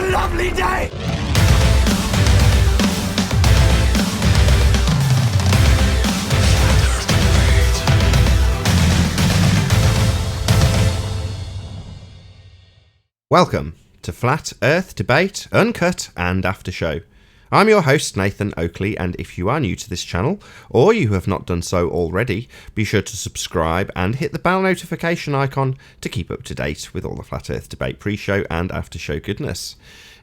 a lovely day! Welcome to Flat Earth Debate, Uncut and After Show. I'm your host, Nathan Oakley, and if you are new to this channel, or you have not done so already, be sure to subscribe and hit the bell notification icon to keep up to date with all the Flat Earth Debate pre-show and after-show goodness.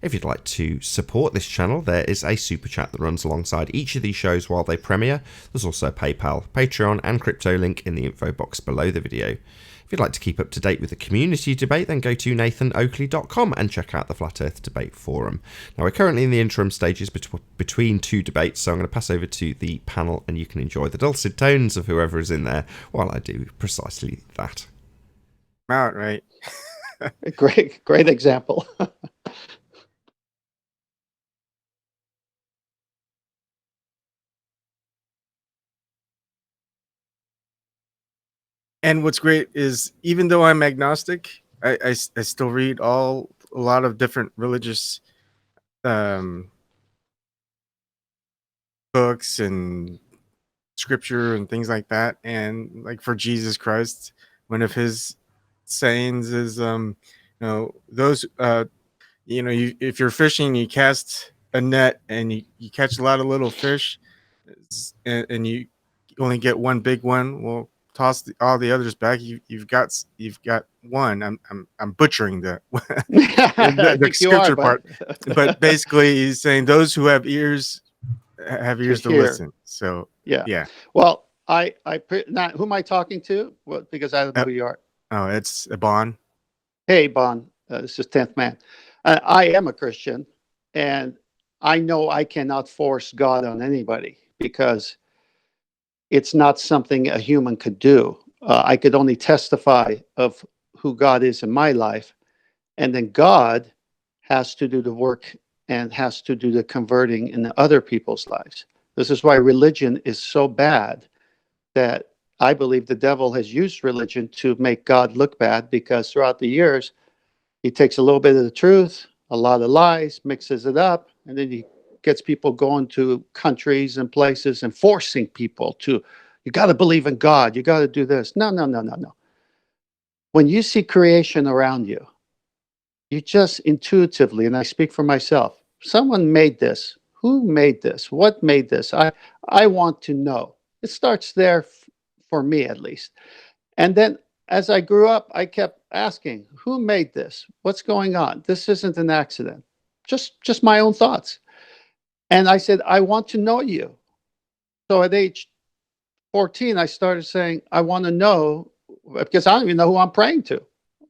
If you'd like to support this channel, there is a super chat that runs alongside each of these shows while they premiere. There's also a PayPal, Patreon and crypto link in the info box below the video. If you'd like to keep up to date with the community debate, then go to nathanoakley.com and check out the Flat Earth Debate Forum. Now, we're currently in the interim stages between two debates, so I'm going to pass over to the panel and you can enjoy the dulcet tones of whoever is in there while I do precisely that. Right. Great example. And what's great is, even though I'm agnostic, I still read a lot of different religious books and scripture and things like that. And like for Jesus Christ, one of his sayings is, those, if you're fishing, you cast a net and you catch a lot of little fish, and you only get one big one. Well, toss all the others back. You've got one. I'm butchering the scripture part, but basically he's saying those who have ears have ears to listen. So yeah. Well, now, who am I talking to? Well, because I don't know who you are. Oh, it's Bon. Hey, Bon. This is 10th Man. I am a Christian, and I know I cannot force God on anybody because it's not something a human could do. I could only testify of who God is in my life, and then God has to do the work and has to do the converting in other people's lives. This is why religion is so bad, that I believe the devil has used religion to make God look bad, because throughout the years, he takes a little bit of the truth, a lot of lies, mixes it up, and then he gets people going to countries and places and forcing people to, you got to believe in God, you got to do this. No. When you see creation around you, you just intuitively, and I speak for myself, someone made this. Who made this? What made this? I want to know. It starts there for me, at least. And then as I grew up, I kept asking, who made this? What's going on? This isn't an accident. Just my own thoughts. And I said, I want to know you. So at age 14, I started saying, I want to know, because I don't even know who I'm praying to.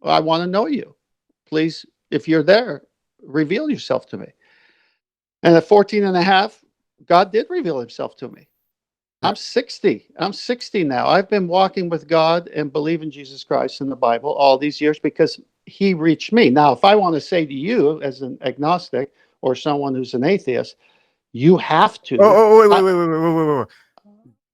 I want to know you. Please, if you're there, reveal yourself to me. And at 14 and a half, God did reveal himself to me. I'm 60. I'm 60 now. I've been walking with God and believe in Jesus Christ and the Bible all these years because he reached me. Now, if I want to say to you as an agnostic or someone who's an atheist, you have to. Wait.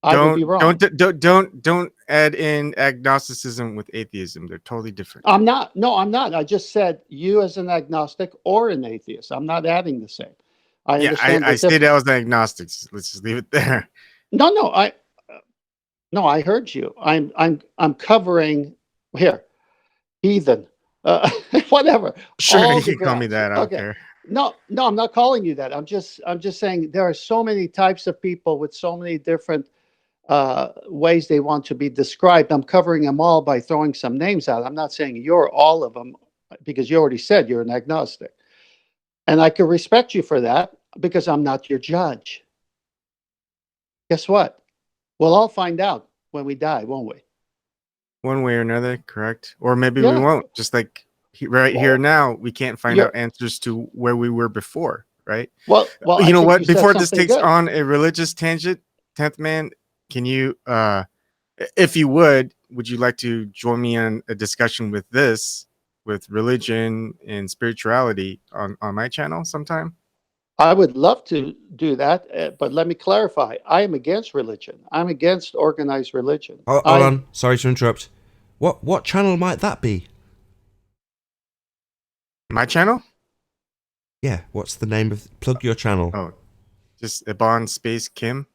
I would be wrong. Don't add in agnosticism with atheism. They're totally different. I'm not. No, I'm not. I just said you as an agnostic or an atheist. I'm not adding the same. I said I was an agnostic. Let's just leave it there. No, I heard you. I'm covering here, heathen, whatever. Sure, you can call me that. I don't care. No, I'm not calling you that. I'm just saying there are so many types of people with so many different ways they want to be described. I'm covering them all by throwing some names out. I'm not saying you're all of them, because you already said you're an agnostic, and I can respect you for that because I'm not your judge. Guess what? We'll all find out when we die, won't we? One way or another, correct? Or maybe we won't. Just like here now, we can't find out answers to where we were before, right? Well, you know what? Before this takes on a religious tangent, 10th Man, can you, if you would you like to join me in a discussion with religion and spirituality on my channel sometime? I would love to do that, but let me clarify. I am against religion. I'm against organized religion. Hold on. Sorry to interrupt. What channel might that be? My channel? Yeah, what's the name of... Plug your channel. Oh, just Ebon space Kim.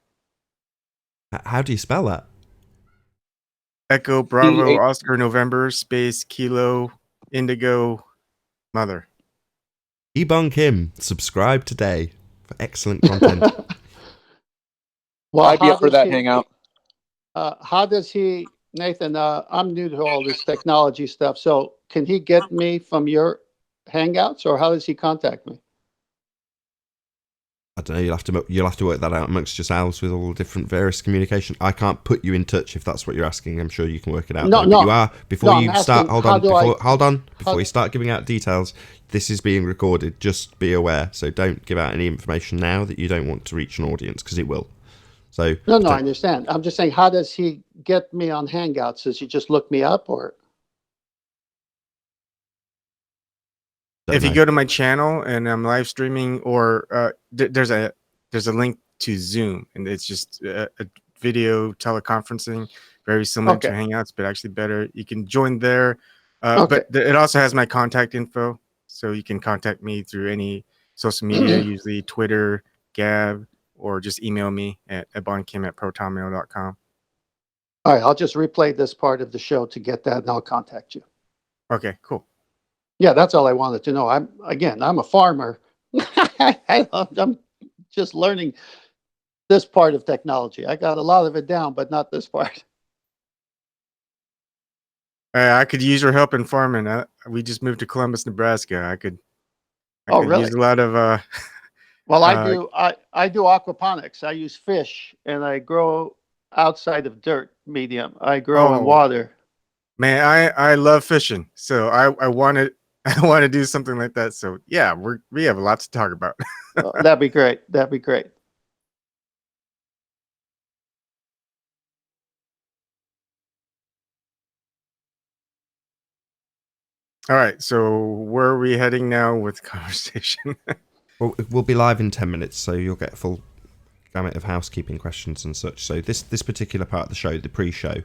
How do you spell that? Echo Bravo Oscar November space Kilo Indigo Mother. Ebon Kim, subscribe today for excellent content. Well, I'd be up for that hangout. How does he, Nathan? I'm new to all this technology stuff, so can he get me from your hangouts, or how does he contact me? I don't know. You'll have to work that out amongst yourselves with all the different various communication. I can't put you in touch if that's what you're asking. I'm sure you can work it out. No, though. no. But you are before No, you I'm start. asking, Hold on. Before you start giving out details, this is being recorded. Just be aware. So don't give out any information now that you don't want to reach an audience, because it will. So No, I understand. I'm just saying, how does he get me on Hangouts? Does he just look me up, or? If you go to my channel and I'm live streaming, or there's a link to Zoom, and it's just a video teleconferencing, very similar to Hangouts, but actually better. You can join there, but it also has my contact info, so you can contact me through any social media, usually Twitter, Gab, or just email me at ebonkim@protonmail.com. All right, I'll just replay this part of the show to get that, and I'll contact you. Okay, cool. Yeah, that's all I wanted to know. I'm a farmer. I'm just learning this part of technology. I got a lot of it down, but not this part. I could use your help in farming. We just moved to Columbus, Nebraska. I could Really? use a lot of well, I do aquaponics. I use fish, and I grow outside of dirt medium. I grow in water. Man, I love fishing, so I want to do something like that. So yeah, we have a lot to talk about. That'd be great. That'd be great. All right, so where are we heading now with conversation? Well, we'll be live in 10 minutes, so you'll get a full gamut of housekeeping questions and such. So this particular part of the show, the pre-show,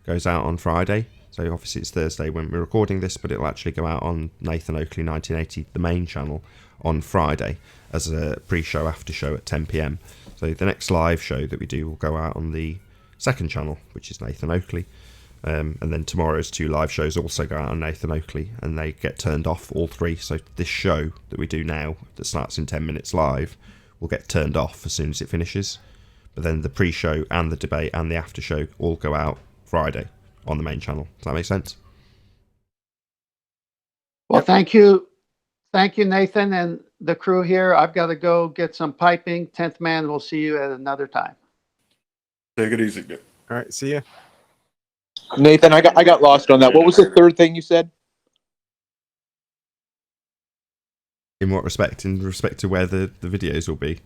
goes out on Friday. So obviously it's Thursday when we're recording this, but it'll actually go out on Nathan Oakley 1980, the main channel, on Friday as a pre-show after show at 10 p.m. So the next live show that we do will go out on the second channel, which is Nathan Oakley. And then tomorrow's two live shows also go out on Nathan Oakley, and they get turned off, all three. So this show that we do now, that starts in 10 minutes live, will get turned off as soon as it finishes. But then the pre-show and the debate and the after show all go out Friday on the main channel. Does that make sense? Well, thank you, Nathan, and the crew here. I've got to go get some piping. 10th Man, we'll see you at another time. Take it easy. All right, see ya. Nathan, I got lost on that. What was the third thing you said? In what respect? In respect to where the videos will be?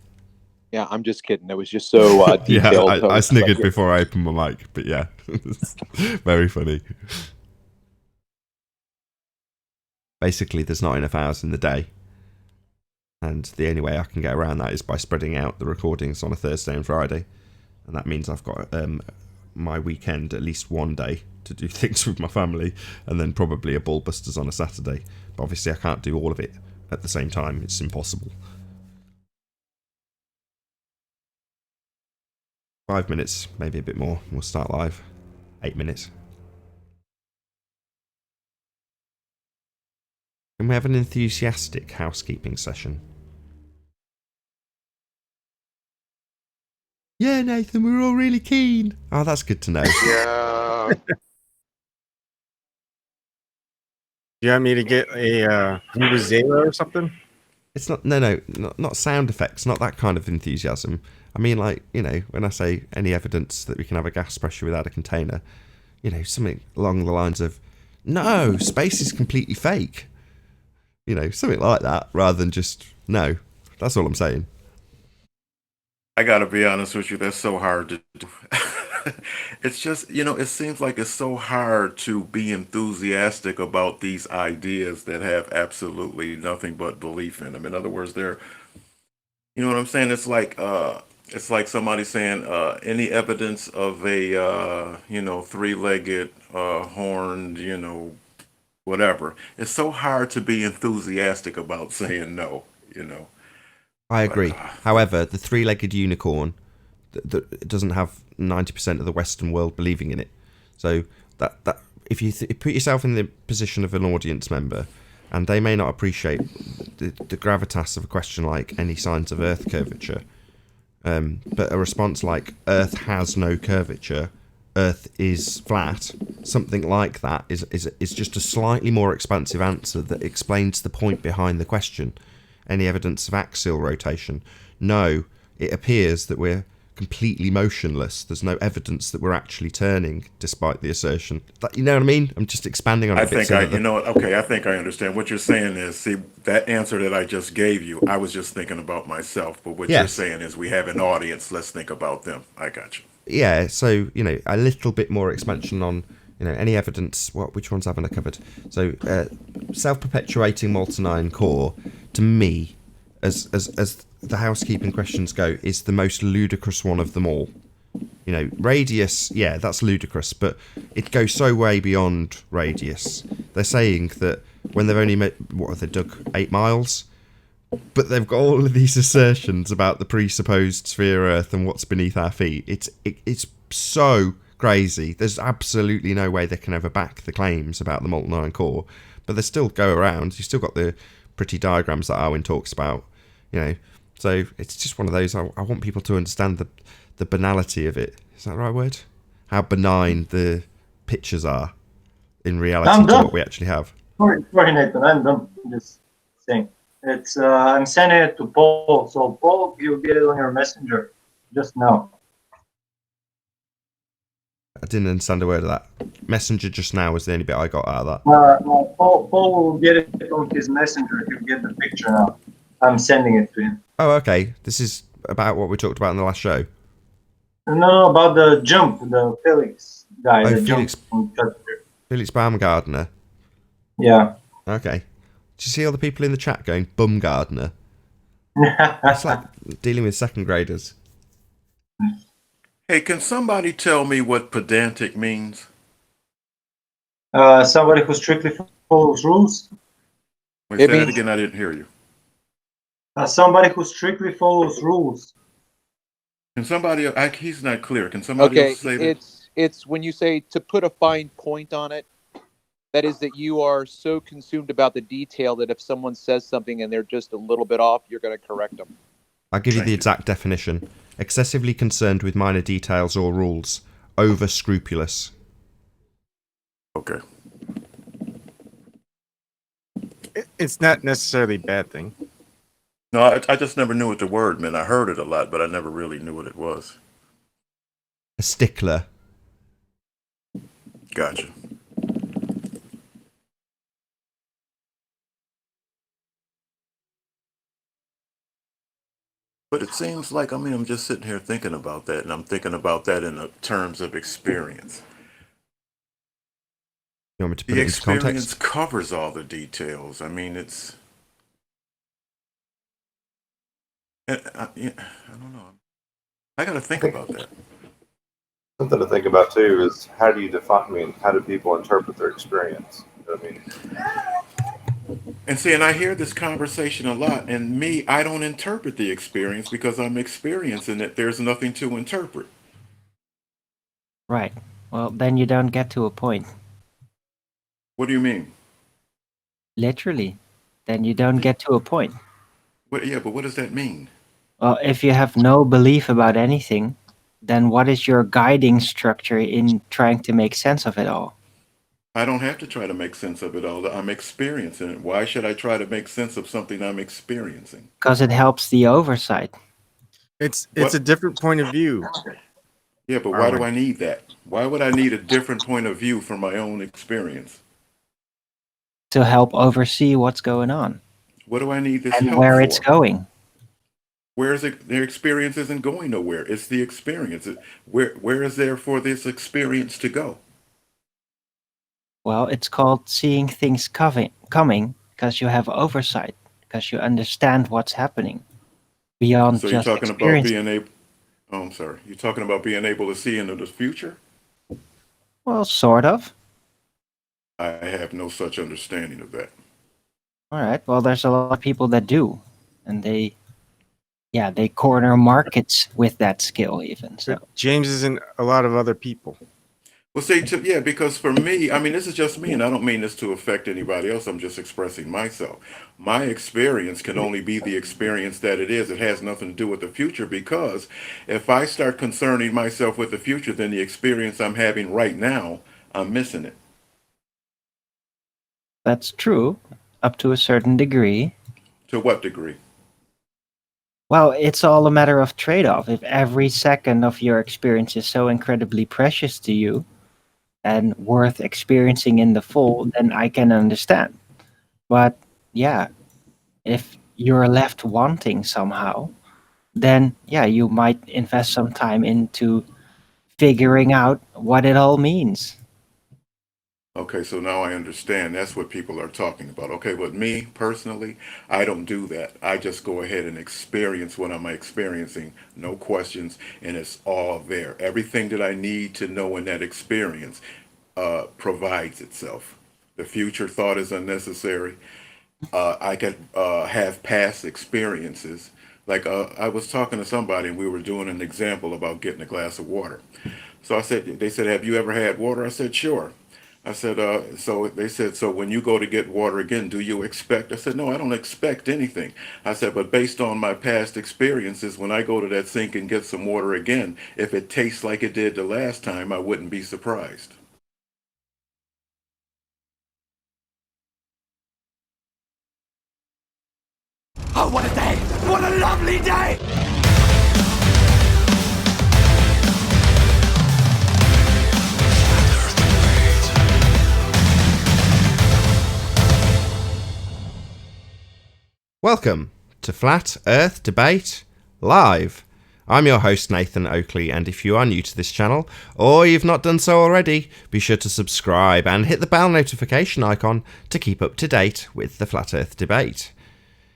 Yeah, I'm just kidding. It was just so detailed. Yeah, I sniggered before I opened my mic, but yeah, very funny. Basically, there's not enough hours in the day, and the only way I can get around that is by spreading out the recordings on a Thursday and Friday, and that means I've got my weekend at least one day to do things with my family, and then probably a Ballbusters on a Saturday. But obviously I can't do all of it at the same time. It's impossible. 5 minutes, maybe a bit more. We'll start live. 8 minutes. Can we have an enthusiastic housekeeping session? Yeah, Nathan, we're all really keen. Oh, that's good to know. Yeah. You want me to get a Vuvuzela or something? It's not, not sound effects, not that kind of enthusiasm. I mean, like, when I say any evidence that we can have a gas pressure without a container, something along the lines of, no, space is completely fake. Something like that, rather than just, no. That's all I'm saying. I gotta be honest with you, that's so hard to do. It's just, it seems like it's so hard to be enthusiastic about these ideas that have absolutely nothing but belief in them. In other words, they're, you know what I'm saying? It's like somebody saying, any evidence of a, three-legged, horned, whatever. It's so hard to be enthusiastic about saying no. you know. I agree. But, However, the three-legged unicorn that doesn't have 90% of the Western world believing in it. So that if you put yourself in the position of an audience member, and they may not appreciate the gravitas of a question like any signs of Earth curvature, but a response like Earth has no curvature, Earth is flat, something like that is just a slightly more expansive answer that explains the point behind the question. Any evidence of axial rotation? No, it appears that we're completely motionless. There's no evidence that we're actually turning, despite the assertion. You know what I mean? I'm just expanding on it I a bit. think so I, that you know what? Okay, I think I understand. What you're saying is, see, that answer that I just gave you, I was just thinking about myself. But what you're Yes. saying is, we have an audience. Let's think about them. I got you. Yeah, so, a little bit more expansion on, any evidence. Which ones haven't I covered? So, self-perpetuating molten iron core, to me, as the housekeeping questions go, is the most ludicrous one of them all. Radius, yeah, that's ludicrous, but it goes so way beyond radius. They're saying that when they've only they dug 8 miles, but they've got all of these assertions about the presupposed sphere Earth and what's beneath our feet. It's so crazy. There's absolutely no way they can ever back the claims about the molten iron core, but they still go around. You've still got the pretty diagrams that Arwin talks about, So it's just one of those. I want people to understand the banality of it. Is that the right word? How benign the pictures are in reality to what we actually have. Sorry, Nathan, I'm done. I'm just saying. It's I'm sending it to Paul. So Paul, you'll get it on your messenger just now. I didn't understand a word of that. Messenger just now was the only bit I got out of that. Paul will get it on his messenger. He'll get the picture now. I'm sending it to him. Oh, okay. This is about what we talked about in the last show. No, about the jump, the Felix guy. Oh, the Felix. Jump. Felix Baumgartner. Yeah. Okay. Did you see all the people in the chat going, Bumgardner? It's like dealing with second graders. Hey, can somebody tell me what pedantic means? Somebody who strictly follows rules. Wait, say that again. I didn't hear you. Somebody who strictly follows rules. Can somebody? He's not clear. Can somebody else say that? It's when you say to put a fine point on it. That is that you are so consumed about the detail that if someone says something and they're just a little bit off, you're going to correct them. I'll give you the exact definition. Excessively concerned with minor details or rules. Over scrupulous. Okay. It's not necessarily a bad thing. No, I just never knew what the word meant. I heard it a lot, but I never really knew what it was. A stickler. Gotcha. But it seems like, I'm just sitting here thinking about that, and I'm thinking about that in terms of experience. You want me to put The it into experience context? covers all the details. I don't know. I got to think about that. Something to think about too is how do you define? How do people interpret their experience? You know what I mean? And see, and I hear this conversation a lot, and I don't interpret the experience because I'm experiencing it. There's nothing to interpret. Right. Well, then you don't get to a point. What do you mean? Literally. Then you don't get to a point. Yeah, but what does that mean? Well, if you have no belief about anything, then what is your guiding structure in trying to make sense of it all? I don't have to try to make sense of it all. I'm experiencing it. Why should I try to make sense of something I'm experiencing? Because it helps the oversight. It's a different point of view. Yeah, but why do I need that? Why would I need a different point of view from my own experience? To help oversee what's going on. What do I need this and help where for? it's going. Where is it? Their experience isn't going nowhere. It's the experience. Where is there for this experience to go? Well, it's called seeing things coming because you have oversight, because you understand what's happening beyond So you're just talking about experience. being able. Oh, I'm sorry. You're talking about being able to see into the future? Well, sort of. I have no such understanding of that. All right. Well, there's a lot of people that do. and they corner markets with that skill even. So But James isn't a lot of other people. Well, see, yeah, because for me, I mean, this is just me, and I don't mean this to affect anybody else. I'm just expressing myself. My experience can only be the experience that it is. It has nothing to do with the future, because if I start concerning myself with the future, then the experience I'm having right now, I'm missing it. that's true up to a certain degree. To what degree? Well, it's all a matter of trade-off. If every second of your experience is so incredibly precious to you and worth experiencing in the full, then I can understand. But yeah, if you're left wanting somehow, then yeah, you might invest some time into figuring out what it all means. Okay, so now I understand. That's what people are talking about. Okay, but me personally, I don't do that. I just go ahead and experience what I'm experiencing, no questions, and it's all there. Everything that I need to know in that experience provides itself. The future thought is unnecessary. I can have past experiences. Like I was talking to somebody and we were doing an example about getting a glass of water. So I said, they said, have you ever had water? I said, sure. I said, so they said, so when you go to get water again, do you expect? I said, no, I don't expect anything. I said, but based on my past experiences, when I go to that sink and get some water again, if it tastes like it did the last time, I wouldn't be surprised. Oh, what a day! What a lovely day! Welcome to Flat Earth Debate Live. I'm your host Nathan Oakley, and if you are new to this channel, or you've not done so already, be sure to subscribe and hit the bell notification icon to keep up to date with the Flat Earth Debate.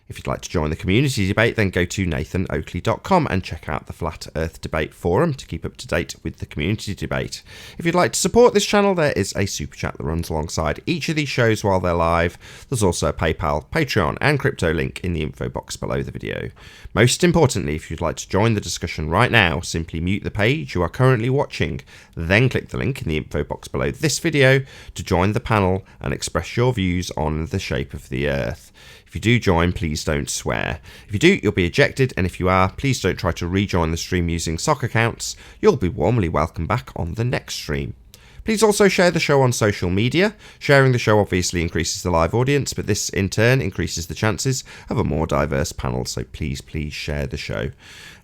If you'd like to join the community debate, then go to nathanoakley.com and check out the Flat Earth Debate forum to keep up to date with the community debate. If you'd like to support this channel, there is a super chat that runs alongside each of these shows while they're live. There's also a PayPal, Patreon and crypto link in the info box below the video. Most importantly, if you'd like to join the discussion right now, simply mute the page you are currently watching, then click the link in the info box below this video to join the panel and express your views on the shape of the Earth. If you do join, please don't swear. If you do, you'll be ejected, and if you are, please don't try to rejoin the stream using sock accounts. You'll be warmly welcome back on the next stream. Please also share the show on social media. Sharing the show obviously increases the live audience, but this in turn increases the chances of a more diverse panel, so please share the show.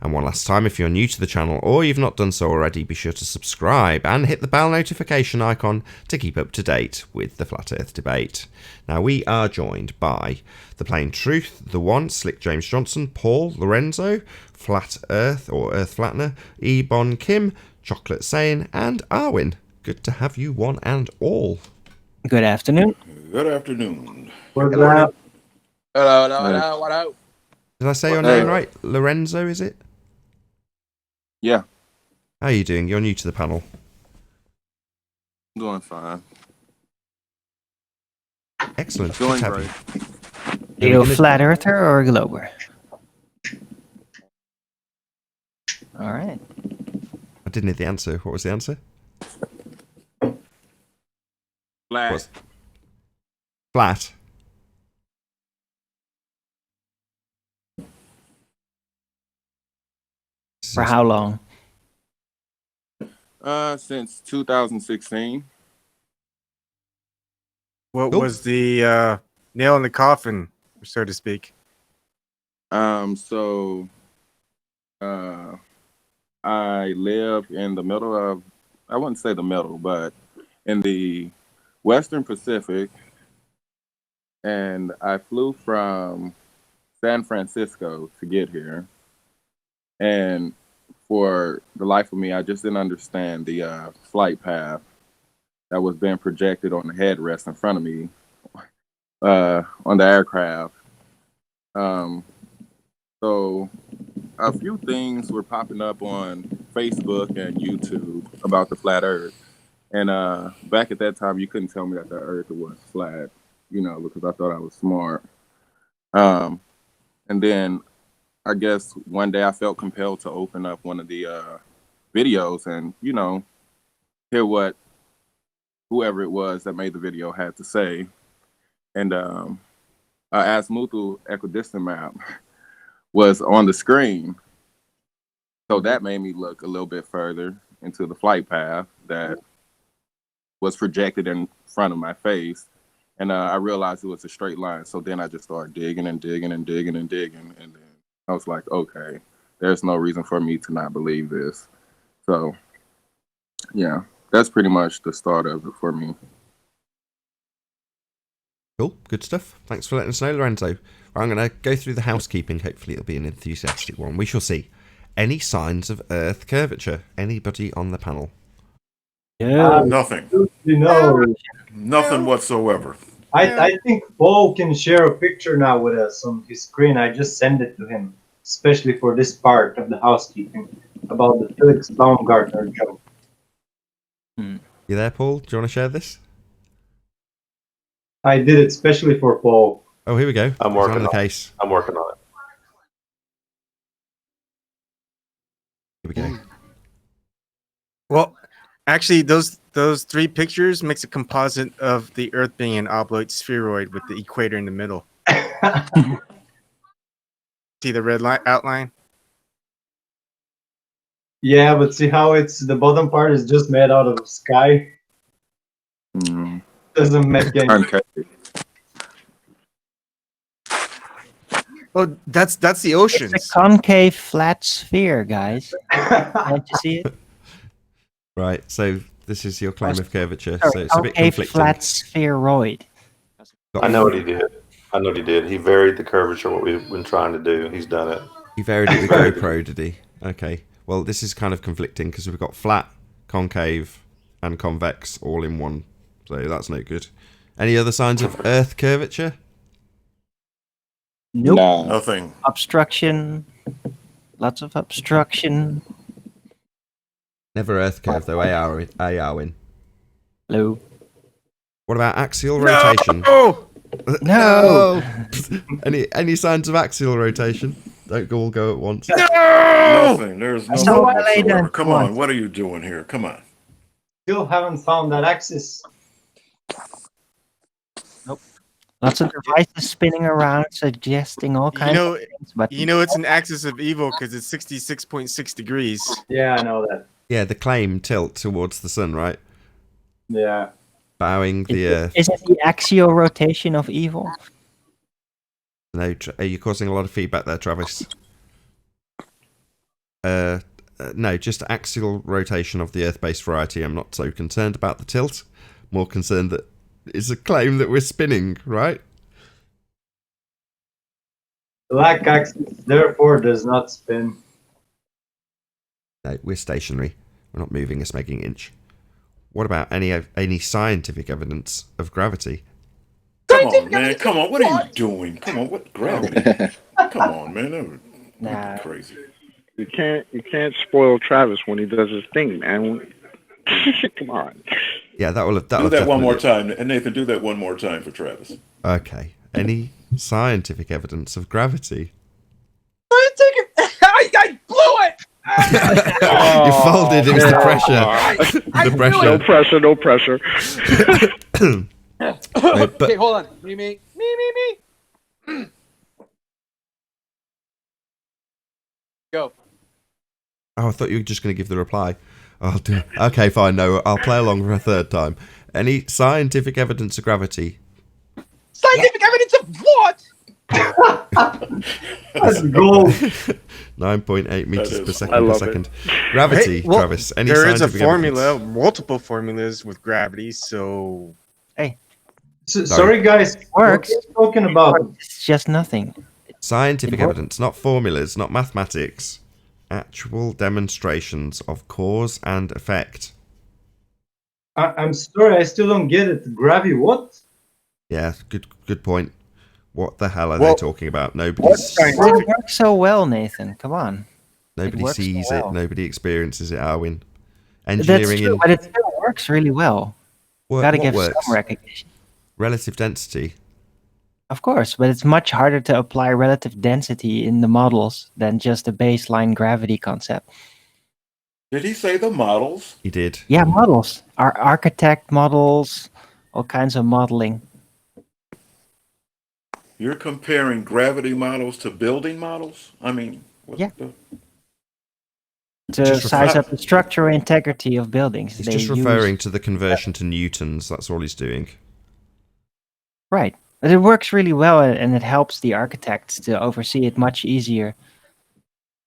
And one last time, if you're new to the channel or you've not done so already, be sure to subscribe and hit the bell notification icon to keep up to date with the Flat Earth Debate. Now, we are joined by The Plain Truth, The One, Slick James Johnson, Paul, Lorenzo, Flat Earth or Earth Flattener, Ebon Kim, Chocolate Sane, and Arwin. Good to have you one and all. Good afternoon. Good afternoon. Hello. Hello, what up? Did I say your name right? Lorenzo, is it? Yeah, How are you doing? You're new to the panel. I'm doing fine. Excellent. Doing Good to have great. you. Are you a flat earther or a glober? All right. I didn't hear the answer. What was the answer? Flat. Flat. For how long? Since 2016. What Cool. was the nail in the coffin, so to speak? So I live in the middle of, I wouldn't say the middle, but in the Western Pacific, and I flew from San Francisco to get here. And for the life of me, I just didn't understand the flight path that was being projected on the headrest in front of me on the aircraft. So a few things were popping up on Facebook and YouTube about the flat Earth. And back at that time, you couldn't tell me that the Earth was flat, because I thought I was smart. And then I guess one day I felt compelled to open up one of the videos and, hear what whoever it was that made the video had to say. And Azimuthal equidistant map was on the screen. So that made me look a little bit further into the flight path that was projected in front of my face. And I realized it was a straight line. So then I just started digging and digging and digging and digging. And then I was like, okay, there's no reason for me to not believe this. So, yeah, that's pretty much the start of it for me. Cool, good stuff. Thanks for letting us know, Lorenzo. I'm going to go through the housekeeping. Hopefully it'll be an enthusiastic one. We shall see. Any signs of Earth curvature? Anybody on the panel? Nothing. Nothing whatsoever. I think Paul can share a picture now with us on his screen. I just sent it to him, especially for this part of the housekeeping about the Felix Baumgartner joke. You there, Paul? Do you want to share this? I did it especially for Paul. Oh, here we go. I'm working on the it. case. I'm working on it. Here we go. Well, actually, those 3 pictures makes a composite of the Earth being an obloid spheroid with the equator in the middle. See the red outline? Yeah, but see how the bottom part is just made out of sky? Doesn't make any Concave. Oh, that's the oceans. It's a concave flat sphere, guys. Can't you see it? Right, so this is your claim of curvature. Sorry, So it's a bit concave conflicting. flat spheroid. I know what he did. He varied the curvature, what we've been trying to do. He's done it. He varied it with GoPro, did he? Okay. Well, this is kind of conflicting because we've got flat, concave, and convex all in one. So that's no good. Any other signs of Earth curvature? Nope. No. Nothing. Obstruction. Lots of obstruction. Never Earth curve, though, Arwin. Hello. What about axial rotation? Oh! No! Any signs of axial rotation? Don't all go at once. Nothing. There's no So one I laid whatsoever. down Come once. on, what are you doing here? Come on. Still haven't found that axis. Lots of devices spinning around, suggesting all kinds of things. But It's an axis of evil because it's 66.6 degrees. Yeah, I know that. Yeah, the claim tilt towards the sun, right? Yeah. Bowing the Earth. is it the axial rotation of evil? No, are you causing a lot of feedback there, Travis? No, just axial rotation of the Earth-based variety. I'm not so concerned about the tilt. More concerned that it's a claim that we're spinning, right? Black axis, therefore, does not spin. No, we're stationary. We're not moving a smegging inch. What about any scientific evidence of gravity? Come on, man. Come on. What are you doing? Come on. What gravity? Come on, man. That would be crazy. You can't spoil Travis when he does his thing, man. Come on. Yeah, that'll do that one more time, and Nathan, do that one more time for Travis. Okay. Any scientific evidence of gravity? I blew it! You folded. It was the pressure. The pressure. No pressure. Okay, hold on. Me. Go. Oh, I thought you were just going to give the reply. I'll do. Okay, fine. No, I'll play along for a third time. Any scientific evidence of gravity? Scientific evidence of what? That's gold. 9.8 meters per second I per love second. Gravity, Hey, well, Travis. Any there is a scientific formula, evidence? multiple formulas with gravity, so... Sorry, guys. Works. What are you talking about? It's just nothing. Scientific evidence, not formulas, not mathematics. Actual demonstrations of cause and effect. I'm sorry, I still don't get it. Gravity, what? Yeah, good point. What the hell are they talking about? Nobody It works so well, Nathan. Come on. Nobody works so sees well. it. Nobody experiences it, Arwin. That's Engineering true, but it still works really well. Got to give works? some recognition. Relative density. Of course, but it's much harder to apply relative density in the models than just a baseline gravity concept. Did he say the models? He did. Yeah, models. Architect models, all kinds of modeling. You're comparing gravity models to building models? I mean, what Yeah. the... To Just size refer- up the structural integrity of buildings. He's they just use- referring to the conversion to newtons. That's all he's doing. Right. But it works really well and it helps the architects to oversee it much easier.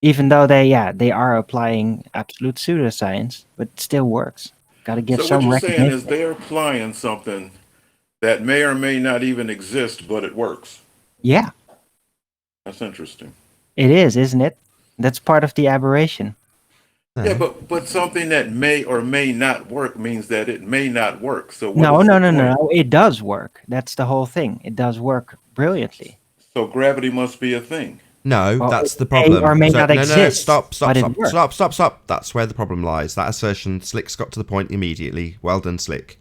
Even though they are applying absolute pseudoscience, but it still works. Got to give So what some you're saying recognition. is they're applying something that may or may not even exist, but it works. Yeah, That's interesting. it is, isn't it? That's part of the aberration. Yeah, but something that may or may not work means that it may not work. So what No, is the no. point? It does work. That's the whole thing. It does work brilliantly. So gravity must be a thing. No, Well, that's the it may problem. or may not no, exist, stop. but it works. Stop. That's where the problem lies. That assertion, Slick's got to the point immediately. Well done, Slick.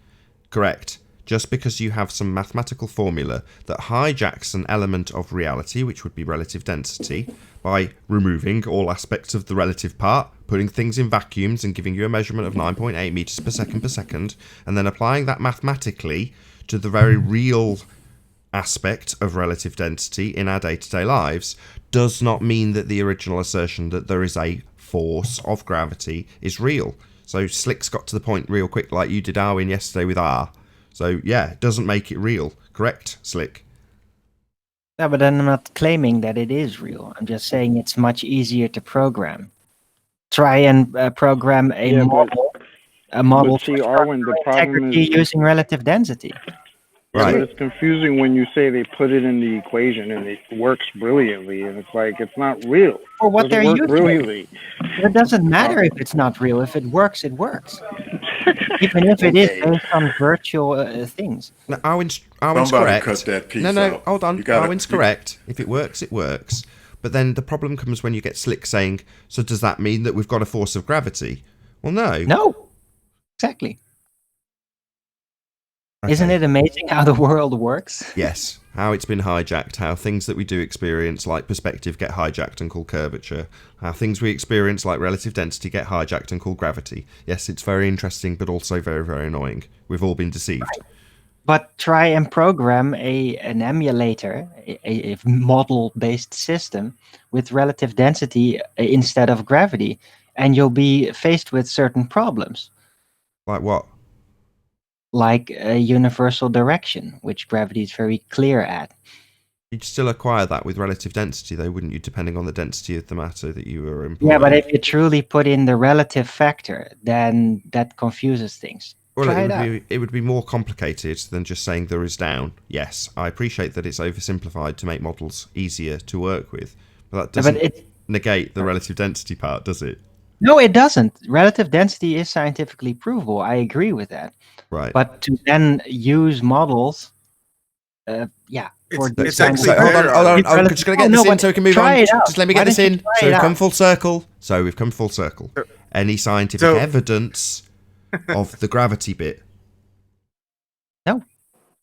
Correct. Just because you have some mathematical formula that hijacks an element of reality, which would be relative density, by removing all aspects of the relative part, putting things in vacuums and giving you a measurement of 9.8 meters per second, and then applying that mathematically to the very real aspect of relative density in our day-to-day lives, does not mean that the original assertion that there is a force of gravity is real. So Slick's got to the point real quick, like you did, Arwin, yesterday with R. So yeah, it doesn't make it real. Correct, Slick? Yeah, but I'm not claiming that it is real. I'm just saying it's much easier to program. Try and program a model see, for Arwin, the structural problem integrity is using relative density. Yeah, but it's confusing when you say they put it in the equation and it works brilliantly, and it's like it's not real. For what they're work using. brilliantly. It doesn't matter if it's not real. If it works, it works. Even if it is based on virtual things. No, Arwin's Somebody correct. cut that piece No, out. hold on. You gotta- Arwin's correct. If it works, it works. But then the problem comes when you get Slick saying, so does that mean that we've got a force of gravity? Well, no. No. Exactly. Okay. Isn't it amazing how the world works? Yes, how it's been hijacked, how things that we do experience like perspective get hijacked and called curvature, how things we experience like relative density get hijacked and called gravity. Yes, it's very interesting, but also very, very annoying. We've all been deceived. But try and program an emulator, a model-based system with relative density instead of gravity, and you'll be faced with certain problems. Like what? Like a universal direction, which gravity is very clear at. You'd still acquire that with relative density, though, wouldn't you, depending on the density of the matter that you were employing? Yeah, but if you truly put in the relative factor, then that confuses things. Well, Try it out. it would be more complicated than just saying there is down. Yes, I appreciate that it's oversimplified to make models easier to work with, but that doesn't negate the relative density part, does it? No, it doesn't. Relative density is scientifically provable. I agree with that. Right. But to then use models, It's So, hold on. I'm just going to get this in so we can move on. Just let me get this in. So we've come full circle. Any scientific evidence of the gravity bit? No.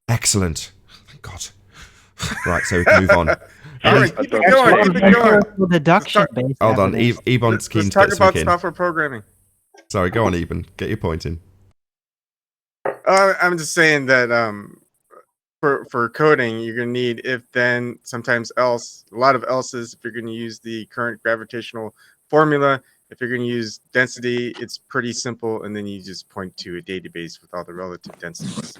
Excellent. Thank God. Right, so we can move on. All right, keep it going. Keep it going. Deduction based. Hold on, Ebon's keen Let's to talk get about something in. software programming. Sorry, go on, Eben. Get your point in. I'm just saying that for coding, you're going to need if, then, sometimes else, a lot of else's. If you're going to use the current gravitational formula, if you're going to use density, it's pretty simple, and then you just point to a database with all the relative densities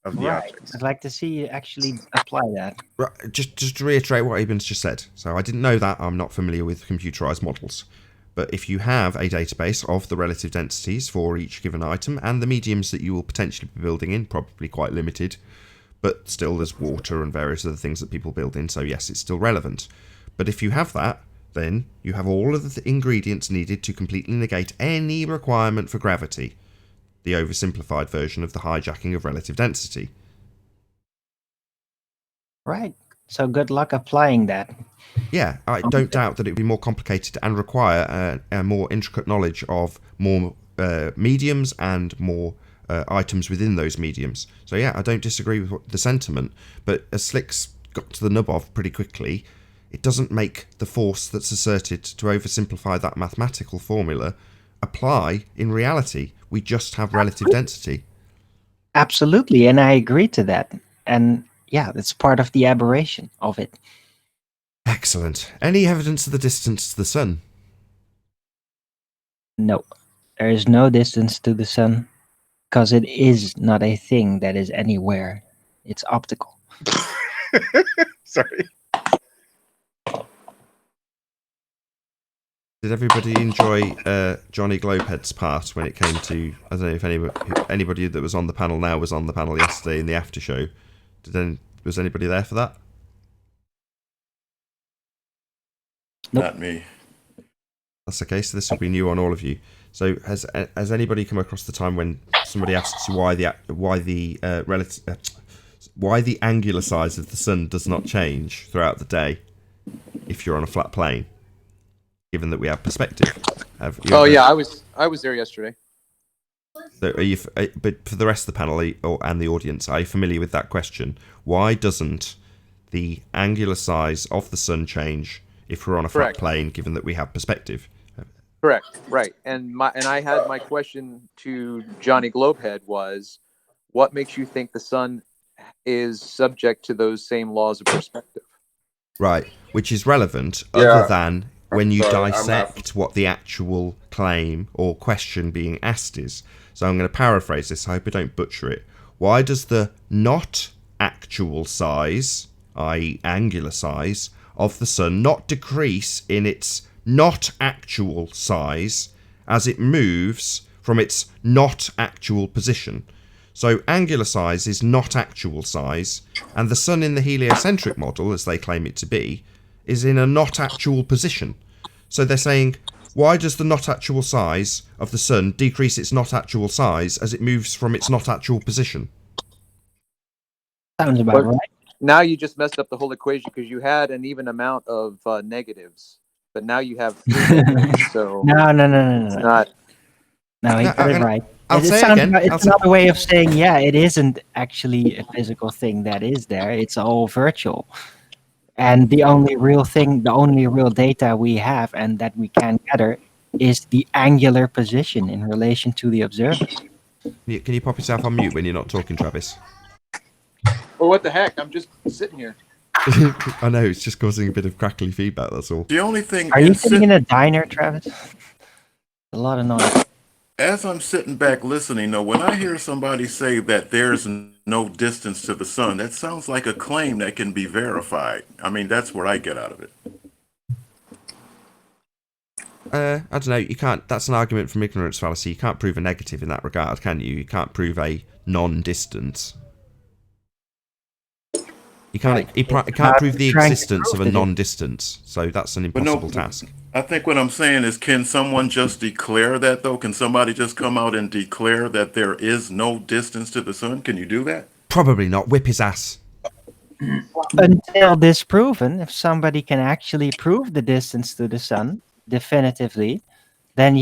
of the objects. I'd like to see you actually apply that. Right, just to reiterate what Eben's just said. So I didn't know that. I'm not familiar with computerized models. But if you have a database of the relative densities for each given item and the mediums that you will potentially be building in, probably quite limited, but still there's water and various other things that people build in, so yes, it's still relevant. But if you have that, then you have all of the ingredients needed to completely negate any requirement for gravity, the oversimplified version of the hijacking of relative density. Right. So good luck applying that. Yeah, I don't doubt that it would be more complicated and require a more intricate knowledge of more mediums and more items within those mediums. So yeah, I don't disagree with the sentiment, but as Slick's got to the nub of pretty quickly, it doesn't make the force that's asserted to oversimplify that mathematical formula apply in reality. We just have relative density. Absolutely, and I agree to that. And yeah, it's part of the aberration of it. Excellent. Any evidence of the distance to the sun? No, there is no distance to the sun because it is not a thing that is anywhere. It's optical. Sorry. Did everybody enjoy Johnny Globehead's part when it came to, I don't know if anybody that was on the panel now was on the panel yesterday in the after show. Was anybody there for that? Nope. Not me. That's okay. So this will be new on all of you. So has anybody come across the time when somebody asks you why the angular size of the sun does not change throughout the day if you're on a flat plane, given that we have perspective? Yeah, I was there yesterday. So but for the rest of the panel and the audience, are you familiar with that question? Why doesn't the angular size of the sun change if we're on a flat plane, given that we have perspective? Correct. Right. And I had my question to Johnny Globehead was, what makes you think the sun is subject to those same laws of perspective? Right. Which is relevant other than when you dissect what the actual claim or question being asked is. So I'm going to paraphrase this. I hope I don't butcher it. Why does the not actual size, i.e. angular size, of the sun not decrease in its not actual size as it moves from its not actual position? So angular size is not actual size, and the sun in the heliocentric model, as they claim it to be, is in a not actual position. So they're saying, why does the not actual size of the sun decrease its not actual size as it moves from its not actual position? Sounds about right. Now you just messed up the whole equation because you had an even amount of negatives, but now you have 3 negatives, so No. it's not. No, he got it right. I'll say it again. It's another way of saying, yeah, it isn't actually a physical thing that is there. It's all virtual. And the only real data we have and that we can gather is the angular position in relation to the observer. Can you pop yourself on mute when you're not talking, Travis? Well, what the heck? I'm just sitting here. I know, it's just causing a bit of crackly feedback, that's all. The only thing... Are you sitting in a diner, Travis? A lot of noise. As I'm sitting back listening, though, when I hear somebody say that there's no distance to the sun, that sounds like a claim that can be verified. I mean, that's what I get out of it. I don't know, you can't... That's an argument from ignorance fallacy. You can't prove a negative in that regard, can you? You can't prove a non-distance. You can't prove the existence of a non-distance, so that's an impossible task. I think what I'm saying is, can someone just declare that, though? Can somebody just come out and declare that there is no distance to the sun? Can you do that? Probably not. Whip his ass. Until disproven, if somebody can actually prove the distance to the sun definitively, then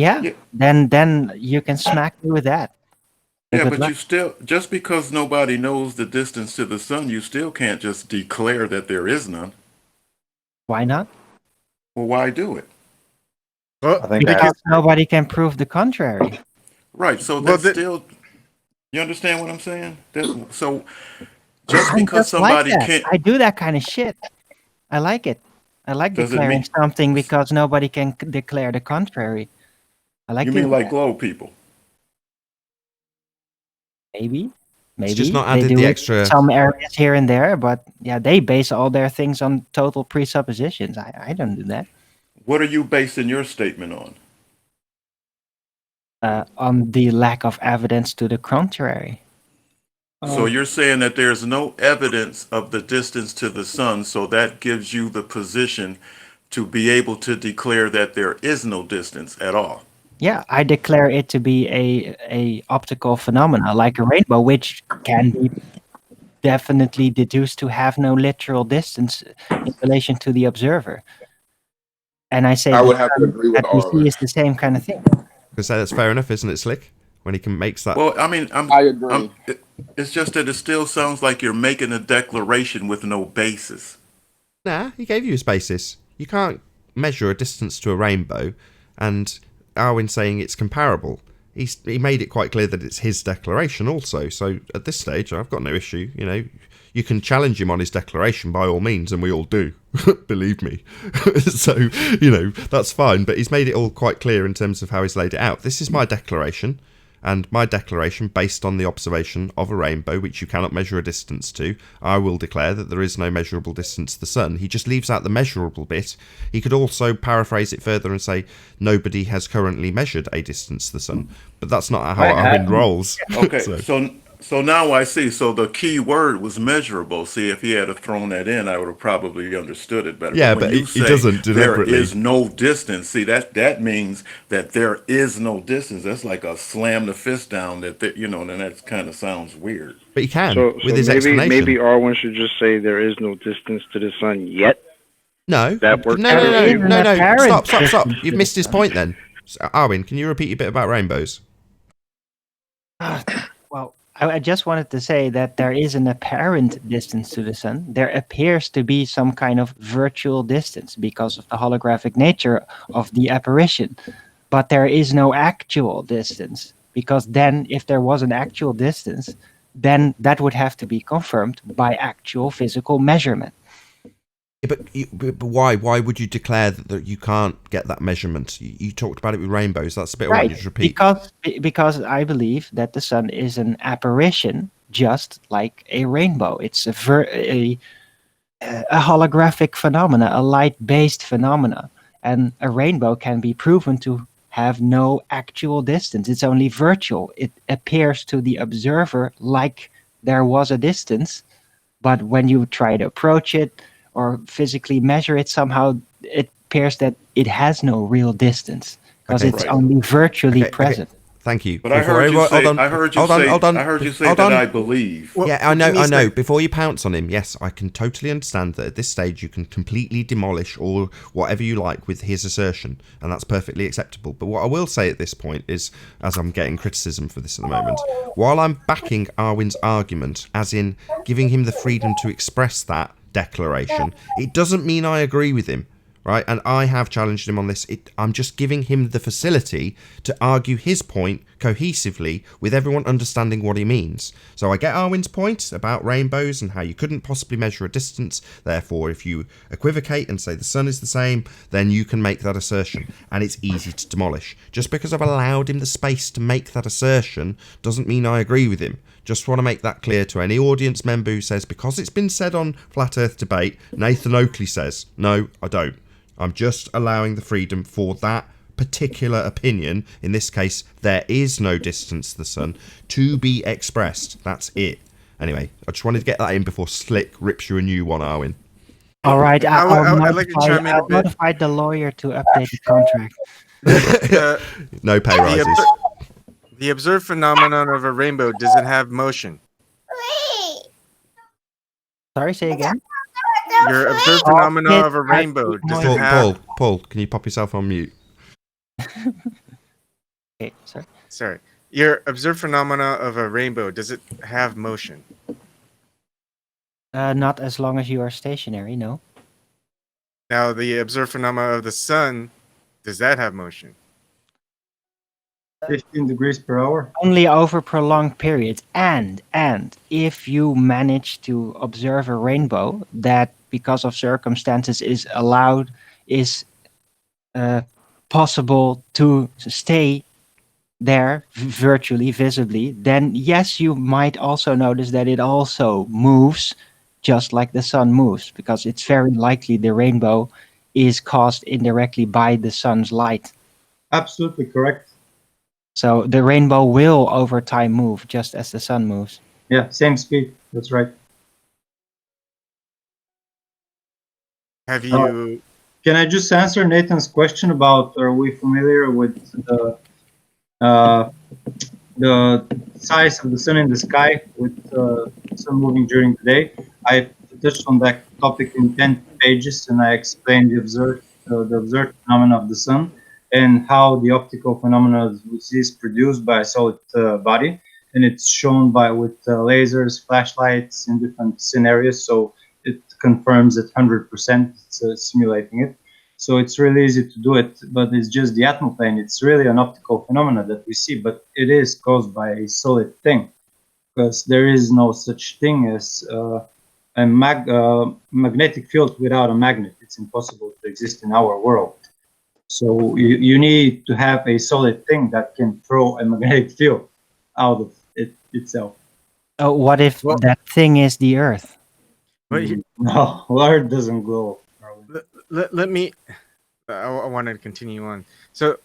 then you can smack me with that. Yeah, but you still, just because nobody knows the distance to the sun, you still can't just declare that there is none. Why not? Well, why do it? I think because nobody can prove the contrary. Right, so that's still... You understand what I'm saying? So just because somebody can't... I do that kind of shit. I like it. I like declaring something because nobody can declare the contrary. I like. You mean like globe people? Maybe. It's just not added the extra... Some areas here and there, but yeah, they base all their things on total presuppositions. I don't do that. What are you basing your statement on? On the lack of evidence to the contrary. So you're saying that there's no evidence of the distance to the sun, so that gives you the position to be able to declare that there is no distance at all. Yeah, I declare it to be a optical phenomena like a rainbow, which can be definitely deduced to have no literal distance in relation to the observer. And I say I would have to agree with that we all of see that. is the same kind of thing. I say that's fair enough, isn't it, Slick? when he can makes that. Well, I mean, I agree. it's just that it still sounds like you're making a declaration with no basis. Nah, he gave you his basis. You can't measure a distance to a rainbow, and Arwen's saying it's comparable. He made it quite clear that it's his declaration also. So at this stage, I've got no issue. You know, you can challenge him on his declaration by all means, and we all do, believe me. So, you know, that's fine. But he's made it all quite clear in terms of how he's laid it out. This is my declaration. And my declaration, based on the observation of a rainbow, which you cannot measure a distance to, I will declare that there is no measurable distance to the sun. He just leaves out the measurable bit. He could also paraphrase it further and say, nobody has currently measured a distance to the sun. But that's not how Arwen rolls. Okay, so now I see. So the key word was measurable. See, if he had thrown that in, I would have probably understood it better. Yeah, when but you he doesn't deliberately. There is no distance. See, that means that there is no distance. That's like a slam the fist down. You know, then that kind of sounds weird. But he can with so his explanation. Maybe Arwen should just say there is no distance to the sun yet. No, that works. No. Stop. You've missed his point. Then, Arwen, can you repeat a bit about rainbows? Well, I just wanted to say that there is an apparent distance to the sun. There appears to be some kind of virtual distance because of the holographic nature of the apparition. But there is no actual distance, because then if there was an actual distance, then that would have to be confirmed by actual physical measurement. Yeah, but why? Why would you declare that you can't get that measurement? You talked about it with rainbows. That's a bit right. To repeat. Because I believe that the sun is an apparition, just like a rainbow. It's a holographic phenomena, a light-based phenomena, and a rainbow can be proven to have no actual distance. It's only virtual. It appears to the observer like there was a distance, but when you try to approach it or physically measure it, somehow it appears that it has no real distance because it's only virtually present. Thank you. But I heard you say that I believe. Well, yeah, I know. Before you pounce on him, yes, I can totally understand that at this stage you can completely demolish or whatever you like with his assertion, and that's perfectly acceptable. But what I will say at this point is, as I'm getting criticism for this at the moment, while I'm backing Arwen's argument, as in giving him the freedom to express that declaration, it doesn't mean I agree with him. Right, and I have challenged him on this. I'm just giving him the facility to argue his point cohesively with everyone understanding what he means. So I get Arwen's point about rainbows and how you couldn't possibly measure a distance. Therefore, if you equivocate and say the sun is the same, then you can make that assertion, and it's easy to demolish. Just because I've allowed him the space to make that assertion doesn't mean I agree with him. Just want to make that clear to any audience member who says, because it's been said on Flat Earth Debate, Nathan Oakley says, no, I don't. I'm just allowing the freedom for that particular opinion, in this case, there is no distance to the sun, to be expressed. That's it. Anyway, I just wanted to get that in before Slick rips you a new one, Arwen. All right, I'll notify the lawyer to update the contract. No pay rises. The observed phenomenon of a rainbow, does it have motion? Sorry, say again? Your observed phenomena of a rainbow, does it have... Paul, can you pop yourself on mute? Okay, sorry. Your observed phenomena of a rainbow, does it have motion? Not as long as you are stationary, no. Now, the observed phenomena of the sun, does that have motion? 15 degrees per hour. Only over prolonged periods. And if you manage to observe a rainbow that, because of circumstances, is possible to stay there virtually, visibly, then yes, you might also notice that it also moves just like the sun moves, because it's very likely the rainbow is caused indirectly by the sun's light. Absolutely correct. So the rainbow will over time move just as the sun moves. Yeah, same speed. That's right. Have you... Can I just answer Nathan's question about, are we familiar with the size of the sun in the sky with the sun moving during the day? I touched on that topic in 10 pages, and I explained the observed phenomena of the sun. and how the optical phenomena is produced by a solid body, and it's shown with lasers, flashlights in different scenarios. So it confirms at 100% it's simulating it. So it's really easy to do it, but it's just the atmoplane. It's really an optical phenomena that we see, but it is caused by a solid thing, because there is no such thing as a magnetic field without a magnet. It's impossible to exist in our world. So you need to have a solid thing that can throw a magnetic field out of it itself. Oh, what if Well- that thing is the Earth? But No, Earth doesn't glow. let me. I wanted to continue on. So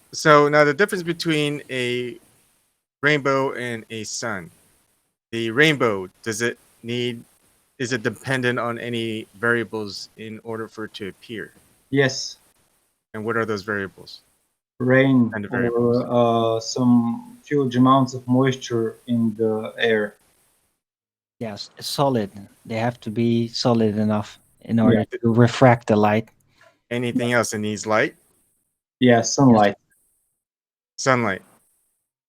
now the difference between a rainbow and a sun. The rainbow, is it dependent on any variables in order for it to appear? Yes, And what are those variables? rain Kind of or variables. some huge amounts of moisture in the air. Yes, solid. They have to be solid enough in order to refract the light. Anything else? It needs light, Yeah, sunlight. sunlight.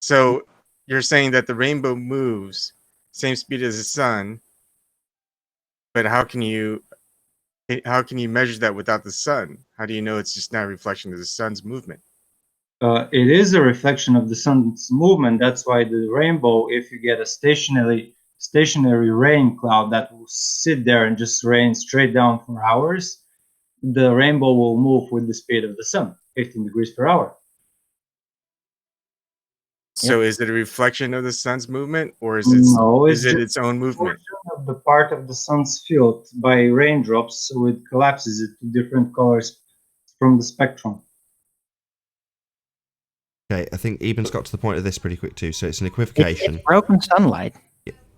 So you're saying that the rainbow moves same speed as the sun, but how can you measure that without the sun? How do you know it's just not a reflection of the sun's movement? It is a reflection of the sun's movement. That's why the rainbow, if you get a stationary rain cloud that will sit there and just rain straight down for hours, the rainbow will move with the speed of the sun, 15 degrees per hour. So is it a reflection of the sun's movement, or is No, it it's its own movement? of the part of the sun's field by raindrops, so it collapses it to different colors from the spectrum. Okay, I think Eben's got to the point of this pretty quick too. So it's an equivocation. It's broken sunlight.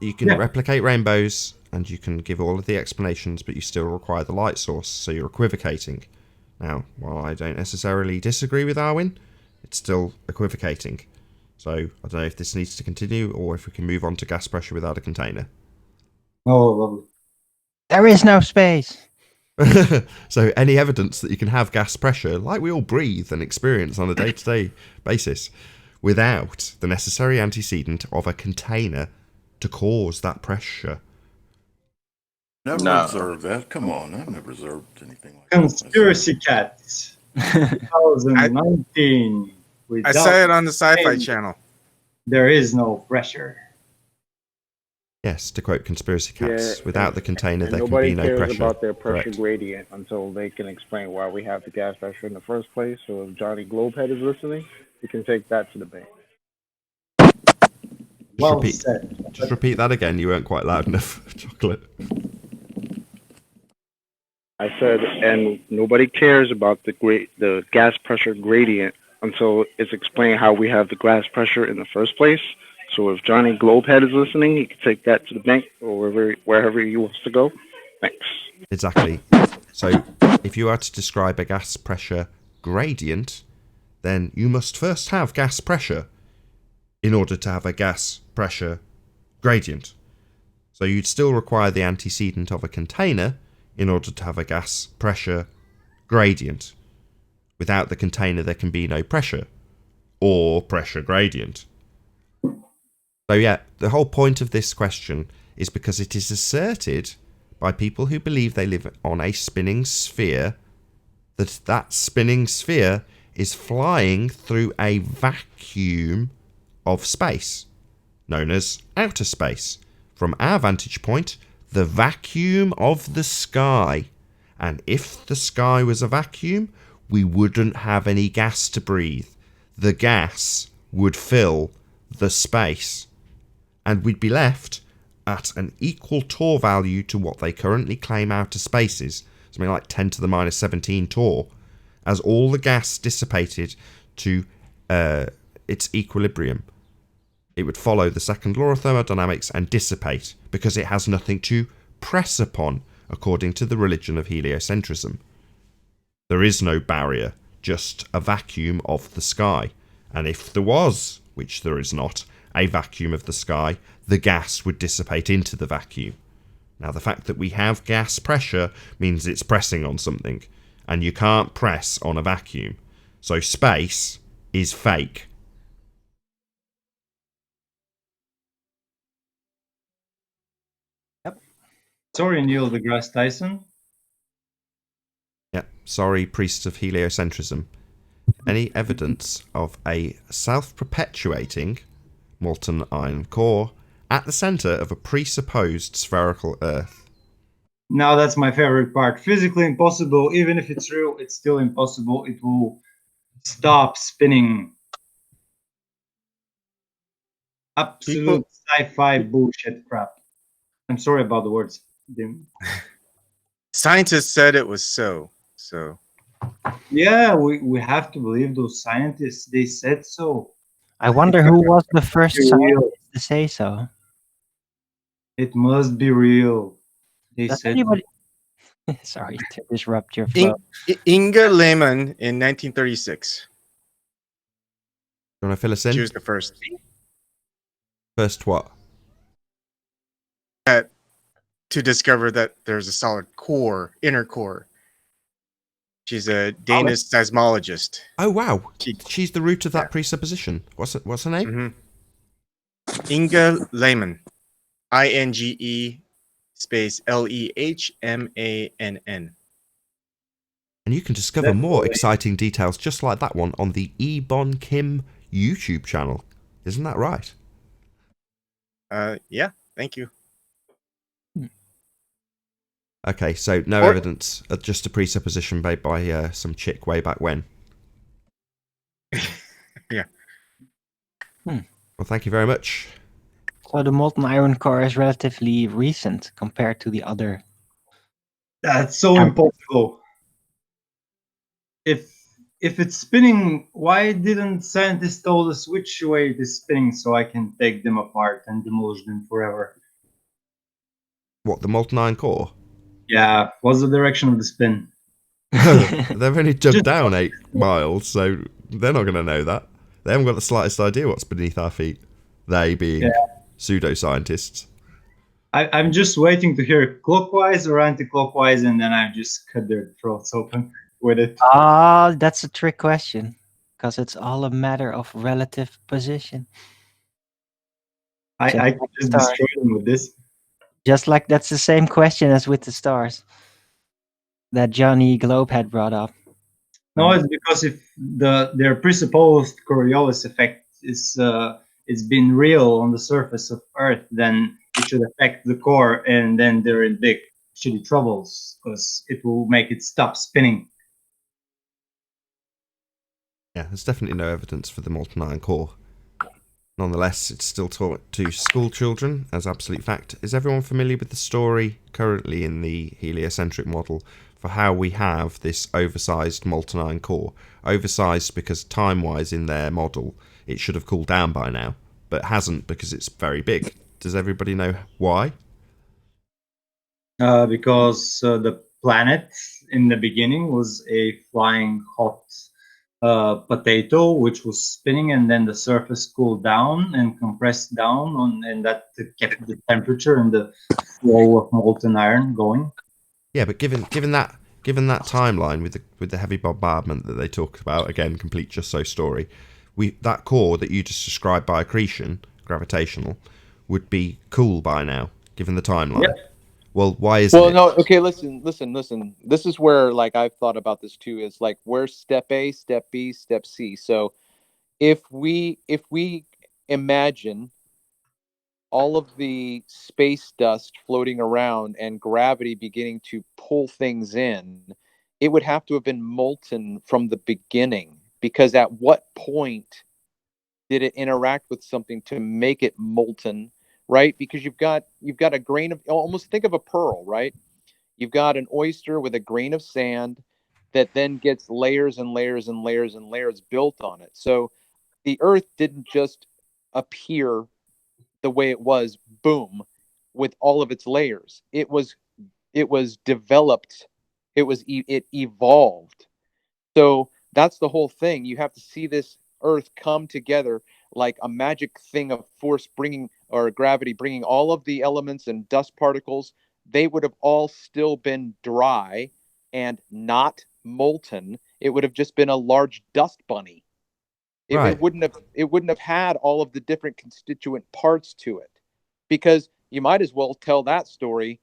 You can replicate rainbows and you can give all of the explanations, but you still require the light source, so you're equivocating. Now, while I don't necessarily disagree with Arwin, it's still equivocating. So I don't know if this needs to continue or if we can move on to gas pressure without a container. Oh, lovely. There is no space. So any evidence that you can have gas pressure, like we all breathe and experience on a day-to-day basis, without the necessary antecedent of a container to cause that pressure. Never No. observed that. Come on, I've never observed anything like that. Conspiracy Cats 2019. I saw it on the Sci-Fi Channel. There is no pressure. Yes, to quote Conspiracy Cats, Yeah, without the container And there can nobody be no cares pressure. about their pressure Correct. gradient until they can explain why we have the gas pressure in the first place. So if Johnny Globehead is listening, we can take that to the bank. Well repeat- said. Just repeat that again, you weren't quite loud enough, Chocolate. I said, and nobody cares about the gas pressure gradient until it's explained how we have the gas pressure in the first place. So if Johnny Globehead is listening, he can take that to the bank or wherever he wants to go. Thanks. Exactly. So, if you are to describe a gas pressure gradient, then you must first have gas pressure in order to have a gas pressure gradient. So you'd still require the antecedent of a container in order to have a gas pressure gradient. Without the container, there can be no pressure or pressure gradient. So yeah, the whole point of this question is because it is asserted by people who believe they live on a spinning sphere that that spinning sphere is flying through a vacuum of space, known as outer space. From our vantage point, the vacuum of the sky. And if the sky was a vacuum, we wouldn't have any gas to breathe. The gas would fill the space. And we'd be left at an equal Tor value to what they currently claim outer space is, something like 10 to the minus 17 Tor, as all the gas dissipated to its equilibrium. It would follow the second law of thermodynamics and dissipate because it has nothing to press upon, according to the religion of heliocentrism. There is no barrier, just a vacuum of the sky. And if there was, which there is not, a vacuum of the sky, the gas would dissipate into the vacuum. Now, the fact that we have gas pressure means it's pressing on something, and you can't press on a vacuum. So space is fake. Sorry, Neil deGrasse Tyson. Yeah, sorry, priests of heliocentrism. Any evidence of a self-perpetuating molten iron core at the centre of a presupposed spherical Earth? Now that's my favorite part. Physically impossible. Even if it's real, it's still impossible. It will stop spinning. Absolute sci-fi bullshit crap. I'm sorry about the words. Scientists said it was so. So Yeah, we have to believe those scientists. They said so. I wonder who was the first It's real. scientist to say so. It must be real. They Does said. anybody? Sorry to disrupt your flow. Inga Lehman in 1936. You want to fill us in? She was the first. First what? To discover that there's a solid core, inner core. She's a Danish seismologist. Oh wow, she's the root of that presupposition. What's her name? Inga Lehman, INGE space LEHMANN. And you can discover more exciting details just like that one on the Ebon Kim YouTube channel. Isn't that right? Yeah, thank you. Okay, so no evidence, just a presupposition made by some chick way back when. Yeah. Well, thank you very much. So the molten iron core is relatively recent compared to the other. That's so impossible. If it's spinning, why didn't scientists tell us which way it is spinning so I can take them apart and demolish them forever? What, the molten iron core? Yeah, what's the direction of the spin? They've only dug down 8 miles, so they're not going to know that. They haven't got the slightest idea what's beneath our feet. They being pseudoscientists. I'm just waiting to hear clockwise or anti-clockwise, and then I just cut their throats open with it. Ah, that's a trick question, because it's all a matter of relative position. I could just destroy them with this. Just like that's the same question as with the stars that Johnny Globe had brought up. No, it's because if their presupposed Coriolis effect is it's been real on the surface of Earth, then it should affect the core, and then they're in big shitty troubles because it will make it stop spinning. Yeah, there's definitely no evidence for the molten iron core. Nonetheless, it's still taught to school children as absolute fact. Is everyone familiar with the story currently in the heliocentric model for how we have this oversized molten iron core? Oversized because time-wise in their model, it should have cooled down by now, but hasn't because it's very big. Does everybody know why? Because the planet in the beginning was a flying hot potato which was spinning, and then the surface cooled down and compressed down and that kept the temperature and the flow of molten iron going. Yeah, but given that timeline with the heavy bombardment that they talked about, again, complete just so story, that core that you just described by accretion, gravitational, would be cool by now, given the timeline. Yep. Well, why isn't it? Well, no, okay, listen. This is where, like, I've thought about this too, is like, where's step A, step B, step C? So if we imagine all of the space dust floating around and gravity beginning to pull things in, it would have to have been molten from the beginning, because at what point did it interact with something to make it molten? Right? Because you've got a grain of, almost think of a pearl, right? You've got an oyster with a grain of sand that then gets layers and layers and layers and layers built on it. So the earth didn't just appear the way it was, boom, with all of its layers. It was developed. It evolved. So that's the whole thing. You have to see this earth come together like a magic thing of force bringing, or gravity bringing all of the elements and dust particles. They would have all still been dry and not molten it would have just been a large dust bunny. Right. It wouldn't have had all of the different constituent parts to it, because you might as well tell that story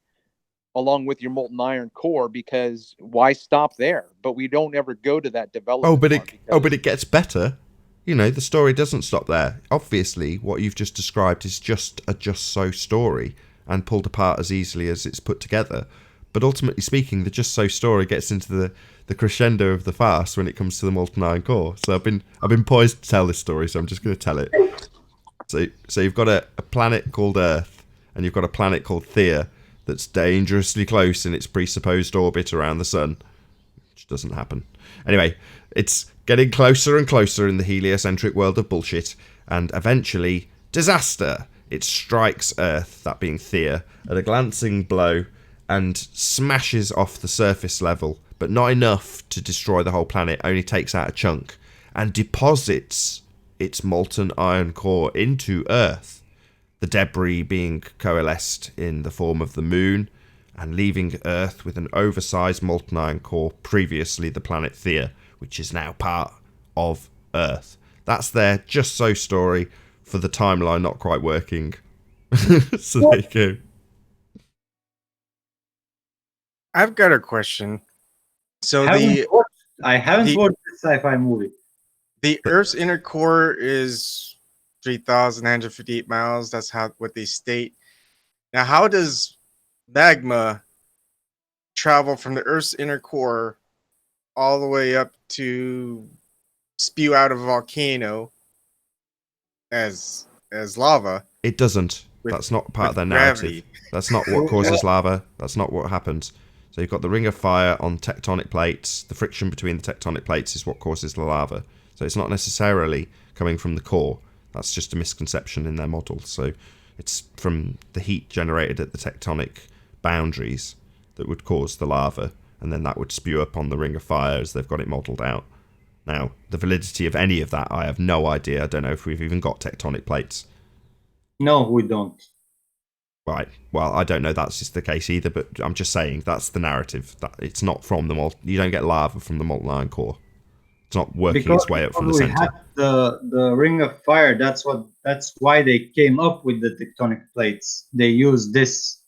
along with your molten iron core, because why stop there? But we don't ever go to that development. But it gets better. You know, the story doesn't stop there. Obviously, what you've just described is just a just so story and pulled apart as easily as it's put together. But ultimately speaking, the just so story gets into the crescendo of the farce when it comes to the molten iron core. So I've been poised to tell this story, so I'm just going to tell it. So you've got a planet called Earth, and you've got a planet called Thea that's dangerously close in its presupposed orbit around the sun, which doesn't happen. Anyway, it's getting closer and closer in the heliocentric world of bullshit, and eventually, disaster! It strikes Earth, that being Thea, at a glancing blow, and smashes off the surface level, but not enough to destroy the whole planet, only takes out a chunk, and deposits its molten iron core into Earth, the debris being coalesced in the form of the moon, and leaving Earth with an oversized molten iron core, previously the planet Thea, which is now part of Earth. That's their just so story for the timeline not quite working. So there you go. I've got a question. So I haven't watched the sci-fi movie. The Earth's inner core is 3,958 miles. That's what they state. Now, how does magma travel from the Earth's inner core all the way up to spew out of a volcano as lava? It doesn't. That's not part of their narrative. Gravity. That's not what causes lava. That's not what happens. So you've got the ring of fire on tectonic plates. The friction between the tectonic plates is what causes the lava. So it's not necessarily coming from the core. That's just a misconception in their model. So it's from the heat generated at the tectonic boundaries that would cause the lava, and then that would spew up on the ring of fire as they've got it modelled out. Now, the validity of any of that, I have no idea. I don't know if we've even got tectonic plates. No, we don't. Right. Well, I don't know that's just the case either, but I'm just saying that's the narrative. That it's not from the you don't get lava from the molten iron core. It's not working its way up from the center. The ring of fire. That's why they came up with the tectonic plates. They use this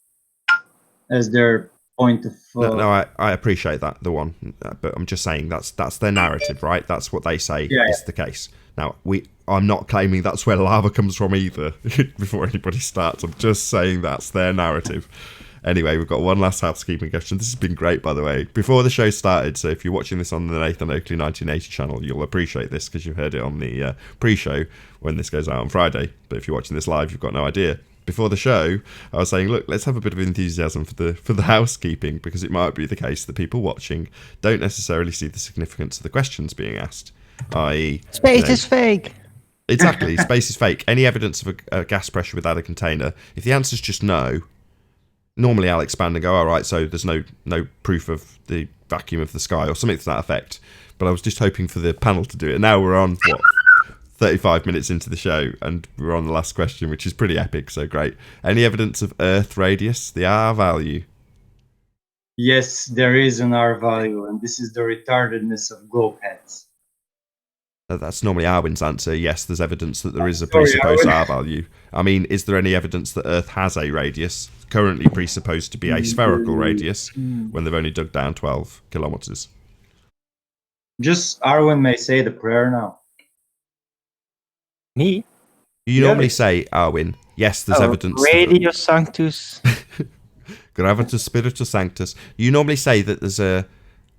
as their point of. No, I appreciate that, the one, but I'm just saying that's their narrative, right? That's what they say is the case. Now, I'm not claiming that's where lava comes from either. Before anybody starts, I'm just saying that's their narrative. Anyway, we've got one last housekeeping question. This has been great, by the way. Before the show started, so if you're watching this on the Nathan Oakley 1980 channel, you'll appreciate this because you've heard it on the pre-show when this goes out on Friday. But if you're watching this live, you've got no idea. Before the show, I was saying, look, let's have a bit of enthusiasm for the housekeeping, because it might be the case that people watching don't necessarily see the significance of the questions being asked. I.e., space is fake. Exactly, space is fake. Any evidence of a gas pressure without a container? If the answer's just no, normally I'll expand and go, all right, so there's no proof of the vacuum of the sky or something to that effect. But I was just hoping for the panel to do it. Now we're on, 35 minutes into the show, and we're on the last question, which is pretty epic, so great. Any evidence of Earth radius, the R value? Yes, there is an R value, and this is the retardedness of globe heads. That's normally Arwin's answer. Yes, there's evidence that there is a presupposed R value. I mean, is there any evidence that Earth has a radius, currently presupposed to be a spherical radius, when they've only dug down 12 kilometers? Just Arwin may say the prayer now. Me? You normally say, Arwin, yes, there's evidence. Radio Sanctus. Gravitas Spiritus Sanctus. You normally say that there's a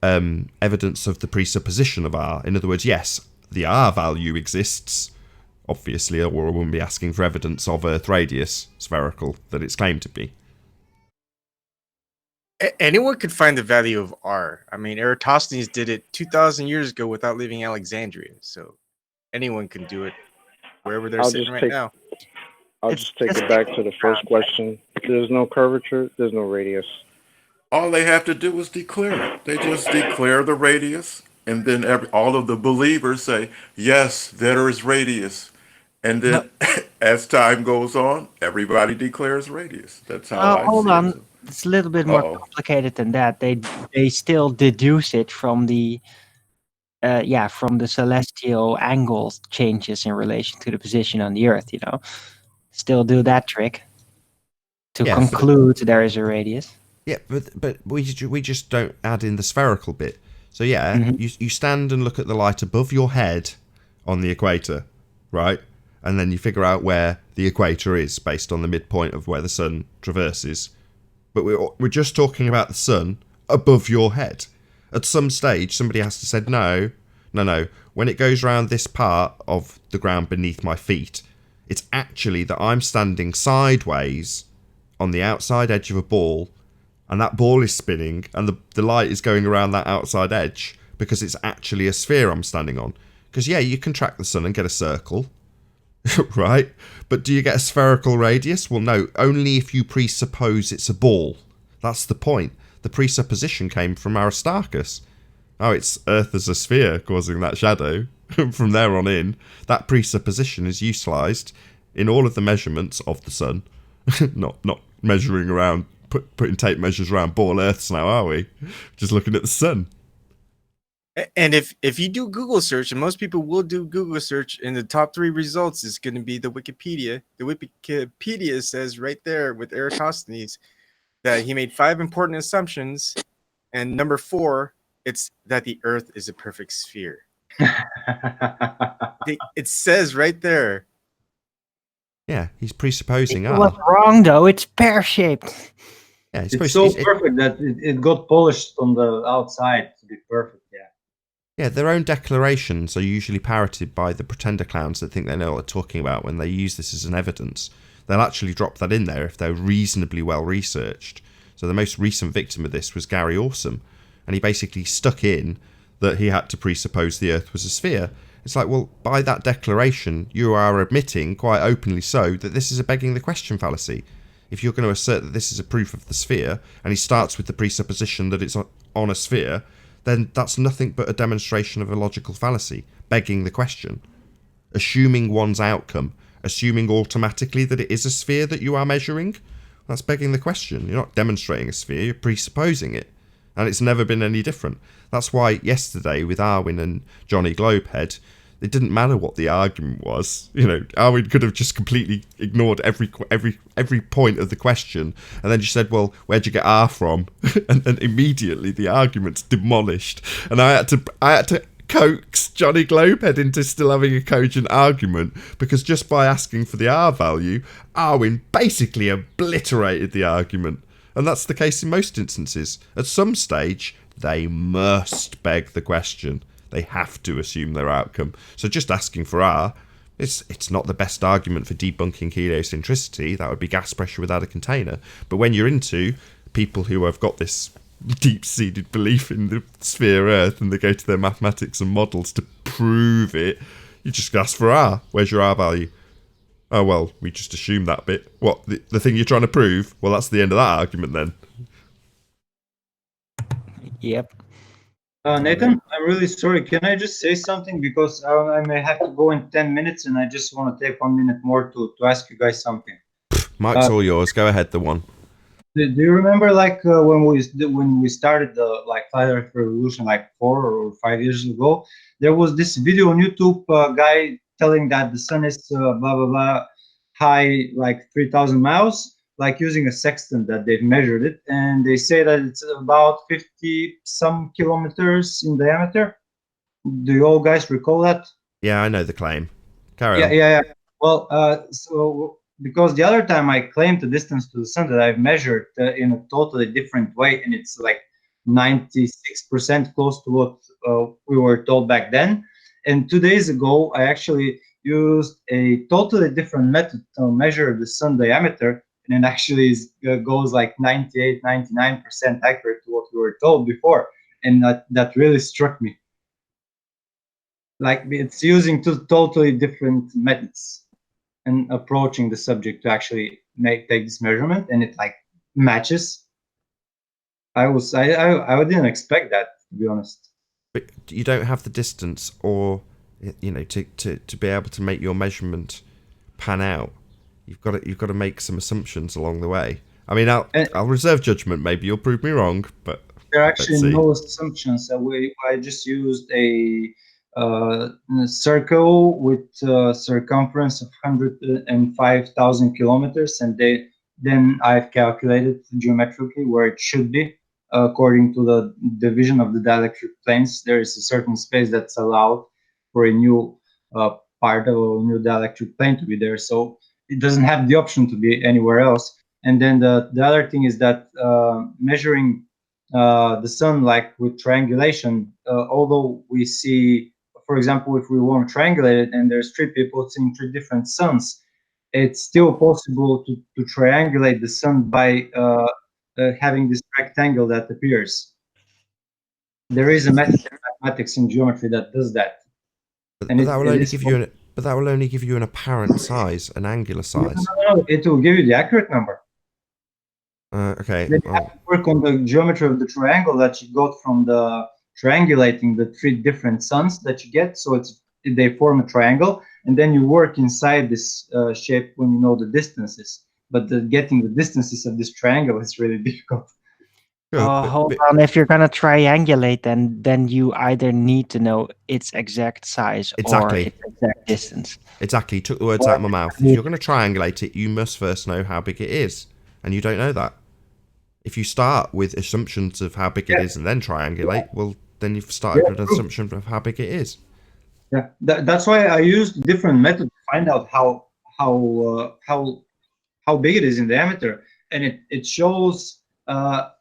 evidence of the presupposition of R. In other words, yes, the R value exists, obviously, or we wouldn't be asking for evidence of Earth radius, spherical, that it's claimed to be. Anyone could find the value of R. I mean, Eratosthenes did it 2,000 years ago without leaving Alexandria, so anyone can do it wherever they're sitting right now. I'll just take it back to the first question. There's no curvature, there's no radius. All they have to do is declare it. They just declare the radius, and then all of the believers say, yes, there is radius. And then as time goes on, everybody declares radius. That's how I hold see on. it. It's a little bit more complicated than that. They still deduce it from the yeah, from the celestial angle changes in relation to the position on the Earth. Still do that trick to Yeah, conclude there is a radius. Yeah, but we just don't add in the spherical bit. So yeah, you stand and look at the light above your head on the equator, right? And then you figure out where the equator is based on the midpoint of where the sun traverses. But we're just talking about the sun above your head. At some stage, somebody has to say, no. When it goes around this part of the ground beneath my feet, it's actually that I'm standing sideways on the outside edge of a ball, and that ball is spinning, and the light is going around that outside edge because it's actually a sphere I'm standing on. Because, yeah, you can track the sun and get a circle, right? But do you get a spherical radius? Well, no, only if you presuppose it's a ball. That's the point. The presupposition came from Aristarchus. Oh, it's Earth as a sphere causing that shadow. From there on in, that presupposition is utilised in all of the measurements of the sun. not measuring around, putting tape measures around ball Earths now, are we? Just looking at the sun. And if you do Google search, and most people will do Google search, and the top 3 results is going to be the Wikipedia. The Wikipedia says right there with Eratosthenes that he made 5 important assumptions, and number 4, it's that the Earth is a perfect sphere. It says right there. Yeah, he's presupposing. It was wrong though. It's pear-shaped. Yeah, it's so perfect that it got polished on the outside to be perfect. Yeah. Yeah, their own declarations are usually parroted by the pretender clowns that think they know what they're talking about when they use this as an evidence. They'll actually drop that in there if they're reasonably well researched. So the most recent victim of this was Gary Awesome, and he basically stuck in that he had to presuppose the Earth was a sphere. It's like, well, by that declaration, you are admitting, quite openly so, that this is a begging the question fallacy. If you're going to assert that this is a proof of the sphere, and he starts with the presupposition that it's on a sphere, then that's nothing but a demonstration of a logical fallacy, begging the question. Assuming one's outcome, assuming automatically that it is a sphere that you are measuring, that's begging the question. You're not demonstrating a sphere, you're presupposing it. And it's never been any different. That's why yesterday with Arwin and Johnny Globehead, it didn't matter what the argument was. Arwin could have just completely ignored every point of the question, and then just said, "Well, where'd you get R from?" and then immediately the argument's demolished. And I had to coax Johnny Globehead into still having a cogent argument, because just by asking for the R value, Arwin basically obliterated the argument. And that's the case in most instances. At some stage, they must beg the question. They have to assume their outcome. So just asking for R, it's not the best argument for debunking heliocentricity. That would be gas pressure without a container. But when you're into people who have got this deep-seated belief in the sphere Earth, and they go to their mathematics and models to prove it, you just ask for R. Where's your R value? Oh, well, we just assume that bit. What, the thing you're trying to prove? Well, that's the end of that argument then. Yep. Nathan, I'm really sorry. Can I just say something? Because I may have to go in 10 minutes, and I just want to take 1 minute more to ask you guys something. Mike's all yours. Go ahead, the one. Do you remember, when we started the Flat Earth revolution, 4 or 5 years ago? There was this video on YouTube, guy telling that the sun is blah blah blah high 3,000 miles, using a sextant that they've measured it, and they say that it's about 50 some kilometers in diameter. Do you all guys recall that? Yeah, I know the claim. Carry on. Yeah. Well, so because the other time I claimed the distance to the sun that I've measured in a totally different way, and it's 96% close to what we were told back then. And 2 days ago, I actually used a totally different method to measure the sun diameter, and it actually goes 98, 99% accurate to what we were told before. And that really struck me. It's using 2 totally different methods and approaching the subject to actually take this measurement, and it matches. I didn't expect that, to be honest. But you don't have the distance, or to be able to make your measurement pan out. You've got to make some assumptions along the way. I mean, I'll reserve judgment. Maybe you'll prove me wrong, but There are Let's actually see. no assumptions. I just used a circle with circumference of 105,000 kilometers, and then I've calculated geometrically where it should be according to the division of the dielectric planes. There is a certain space that's allowed for a new part of a new dielectric plane to be there, so it doesn't have the option to be anywhere else. And then the other thing is that measuring the sun, like with triangulation, although we see, for example, if we want to triangulate it and there's three people seeing three different suns, it's still possible to triangulate the sun by having this rectangle that appears. There is a method in mathematics in geometry that does that. But that will only give you but that will only give you an apparent size, an angular size. No, it will give you the accurate number. Okay. Then you have to work on the geometry of the triangle that you got from the triangulating the three different suns that you get. So they form a triangle, and then you work inside this shape when you know the distances. But getting the distances of this triangle is really difficult. Hold on. If you're gonna triangulate, then you either need to know its exact size or its exact distance. Exactly. You took the words out of my mouth. If you're going to triangulate it, you must first know how big it is, and you don't know that. If you start with assumptions of how big it is and then triangulate, well, then you've started with an assumption of how big it is. Yeah, that's why I used different methods to find out how big it is in diameter, and it shows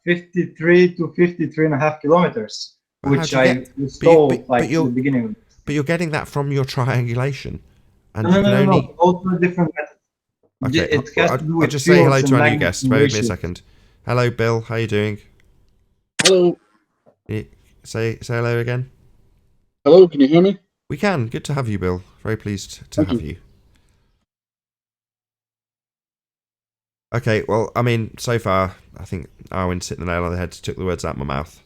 53 to 53.5 kilometers, which I installed like in the beginning. But you're getting that from your triangulation, and No, you can only. Both are different methods. Okay, I'll just say hello to our new guest. Bear with me a second. Hello, Bill. How you doing? Hello. Say hello again. Hello, can you hear me? We can. Good to have you, Bill. Very pleased to have you. Okay, well, I mean, so far, I think Arwin's hit the nail on the head, took the words out of my mouth.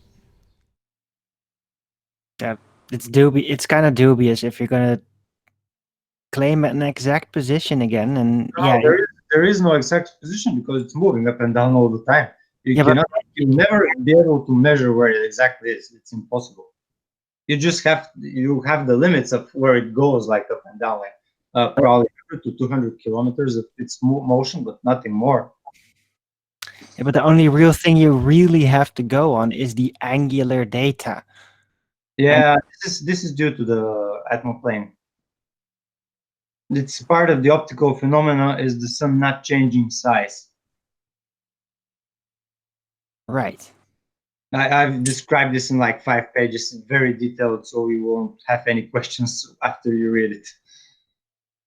Yeah, it's kind of dubious if you're going to claim an exact position again, and there is no exact position because it's moving up and down all the time. You'll never be able to measure where it exactly is. It's impossible. You just have the limits of where it goes, like up and down, like probably 100 to 200 kilometers of its motion, but nothing more. Yeah, but the only real thing you really have to go on is the angular data. Yeah, this is due to the atmoplane. It's part of the optical phenomena is the sun not changing size. Right. I've described this in like 5 pages, very detailed, so you won't have any questions after you read it.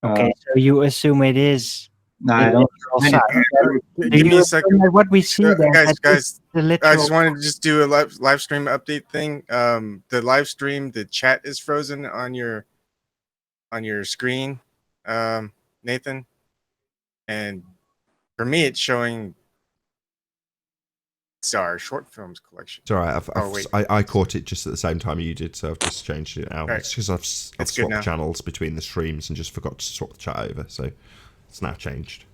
Okay, so you assume it is. No, I don't. Give me a second. What we see there, guys. I just wanted to just do a live stream update thing. The live stream, the chat is frozen on your screen, Nathan, and for me, it's showing. It's our short films collection. It's all right. I caught it just at the same time you did, so I've just changed it out. Right. It's because I've swapped the channels between the streams and just forgot to swap the chat over, so it's now changed.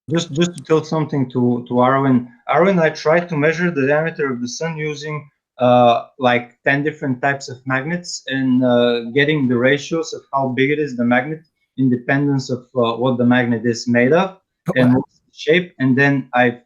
Just to tell something to Arwin. Arwin, I tried to measure the diameter of the sun using like 10 different types of magnets and getting the ratios of how big it is, the magnet, independence of what the magnet is made of and what's the shape. And then I,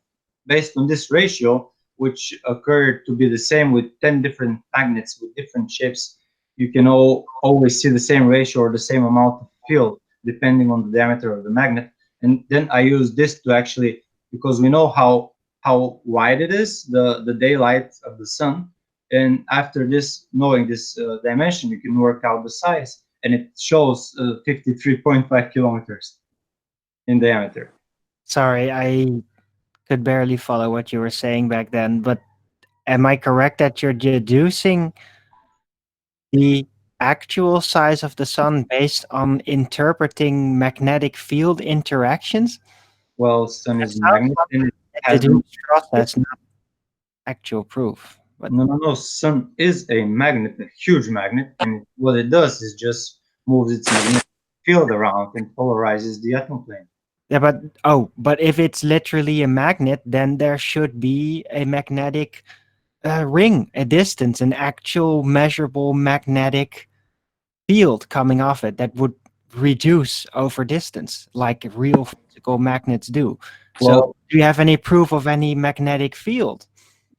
based on this ratio, which occurred to be the same with 10 different magnets with different shapes, you can always see the same ratio or the same amount of field depending on the diameter of the magnet. And then I use this to actually, because we know how wide it is, the daylight of the sun. And after this, knowing this dimension, you can work out the size, and it shows 53.5 kilometers in diameter. Sorry, I could barely follow what you were saying back then, but am I correct that you're deducing the actual size of the sun based on interpreting magnetic field interactions? Well, sun is magnet, and it has that's not actual proof. But no, sun is a magnet, a huge magnet, and what it does is just moves its magnetic field around and polarizes the atmoplane. Yeah, but if it's literally a magnet, then there should be a magnetic ring, a distance, an actual measurable magnetic field coming off it that would reduce over distance, like real physical magnets do. So, Well, do you have any proof of any magnetic field?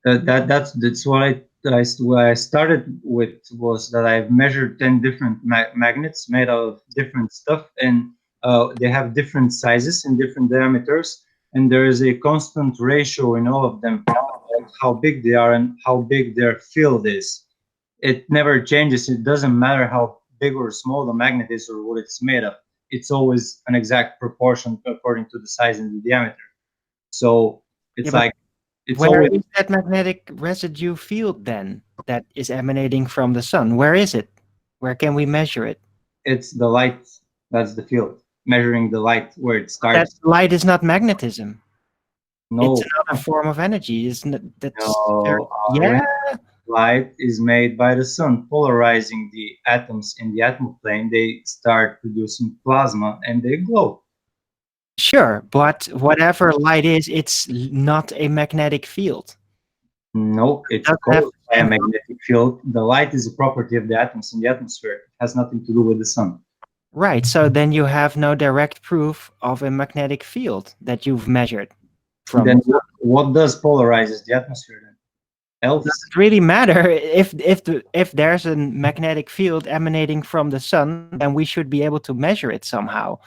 that's what I started with, was that I've measured 10 different magnets made out of different stuff, and they have different sizes and different diameters, and there is a constant ratio in all of them of how big they are and how big their field is. It never changes. It doesn't matter how big or small the magnet is or what it's made of. It's always an exact proportion according to the size and the diameter. So it's Yeah, like it's where always is that magnetic residue field then that is emanating from the sun? Where is it? Where can we measure it? it's the light. That's the field, measuring the light where it That starts. light is not magnetism. No, It's another form of energy, isn't it? no. Yeah. Light is made by the sun polarizing the atoms in the atom plane. They start producing plasma and they glow. Sure, but whatever light is, it's not a magnetic field. No, it's Doesn't have caused by a magnetic field. The light is a property of the atoms in the atmosphere. It has nothing to do with the sun. Right, so then you have no direct proof of a magnetic field that you've measured from. Then what does polarizes the atmosphere then? Else? Doesn't really matter if there's a magnetic field emanating from the sun, then we should be able to measure it somehow.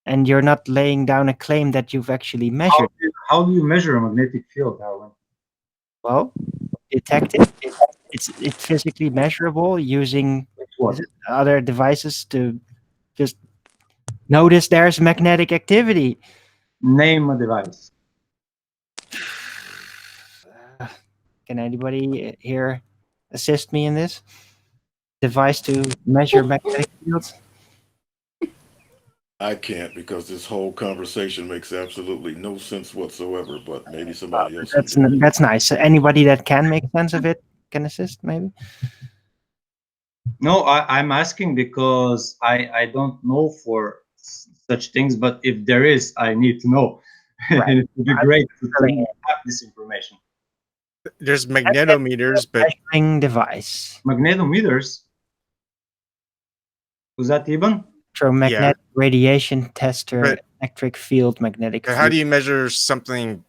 And you're not laying down a claim that you've actually measured. How do you measure a magnetic field, Darwin? Well, detect it. It's physically measurable using other devices to just notice there's magnetic activity. Name a device. Can anybody here assist me in this? Device to measure magnetic fields? I can't, because this whole conversation makes absolutely no sense whatsoever, but maybe somebody else can. That's nice. Anybody that can make sense of it can assist, maybe? No, I'm asking because I don't know for such things, but if there is, I need to know. Right. And it would be great to have this information. There's magnetometers, but measuring device. Magnetometers? Was that even? Electromagnetic radiation tester, But- electric field, magnetic but field. how do you measure something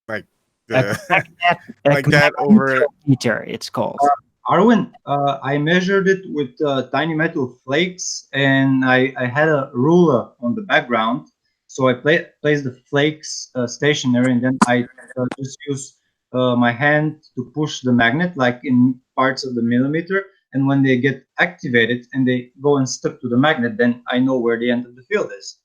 like A like that over? Meter, it's called. Arwen, I measured it with tiny metal flakes, and I had a ruler on the background. So I placed the flakes stationary, and then I just use my hand to push the magnet, like in parts of the millimeter. And when they get activated and they go and stick to the magnet, then I know where the end of the field is.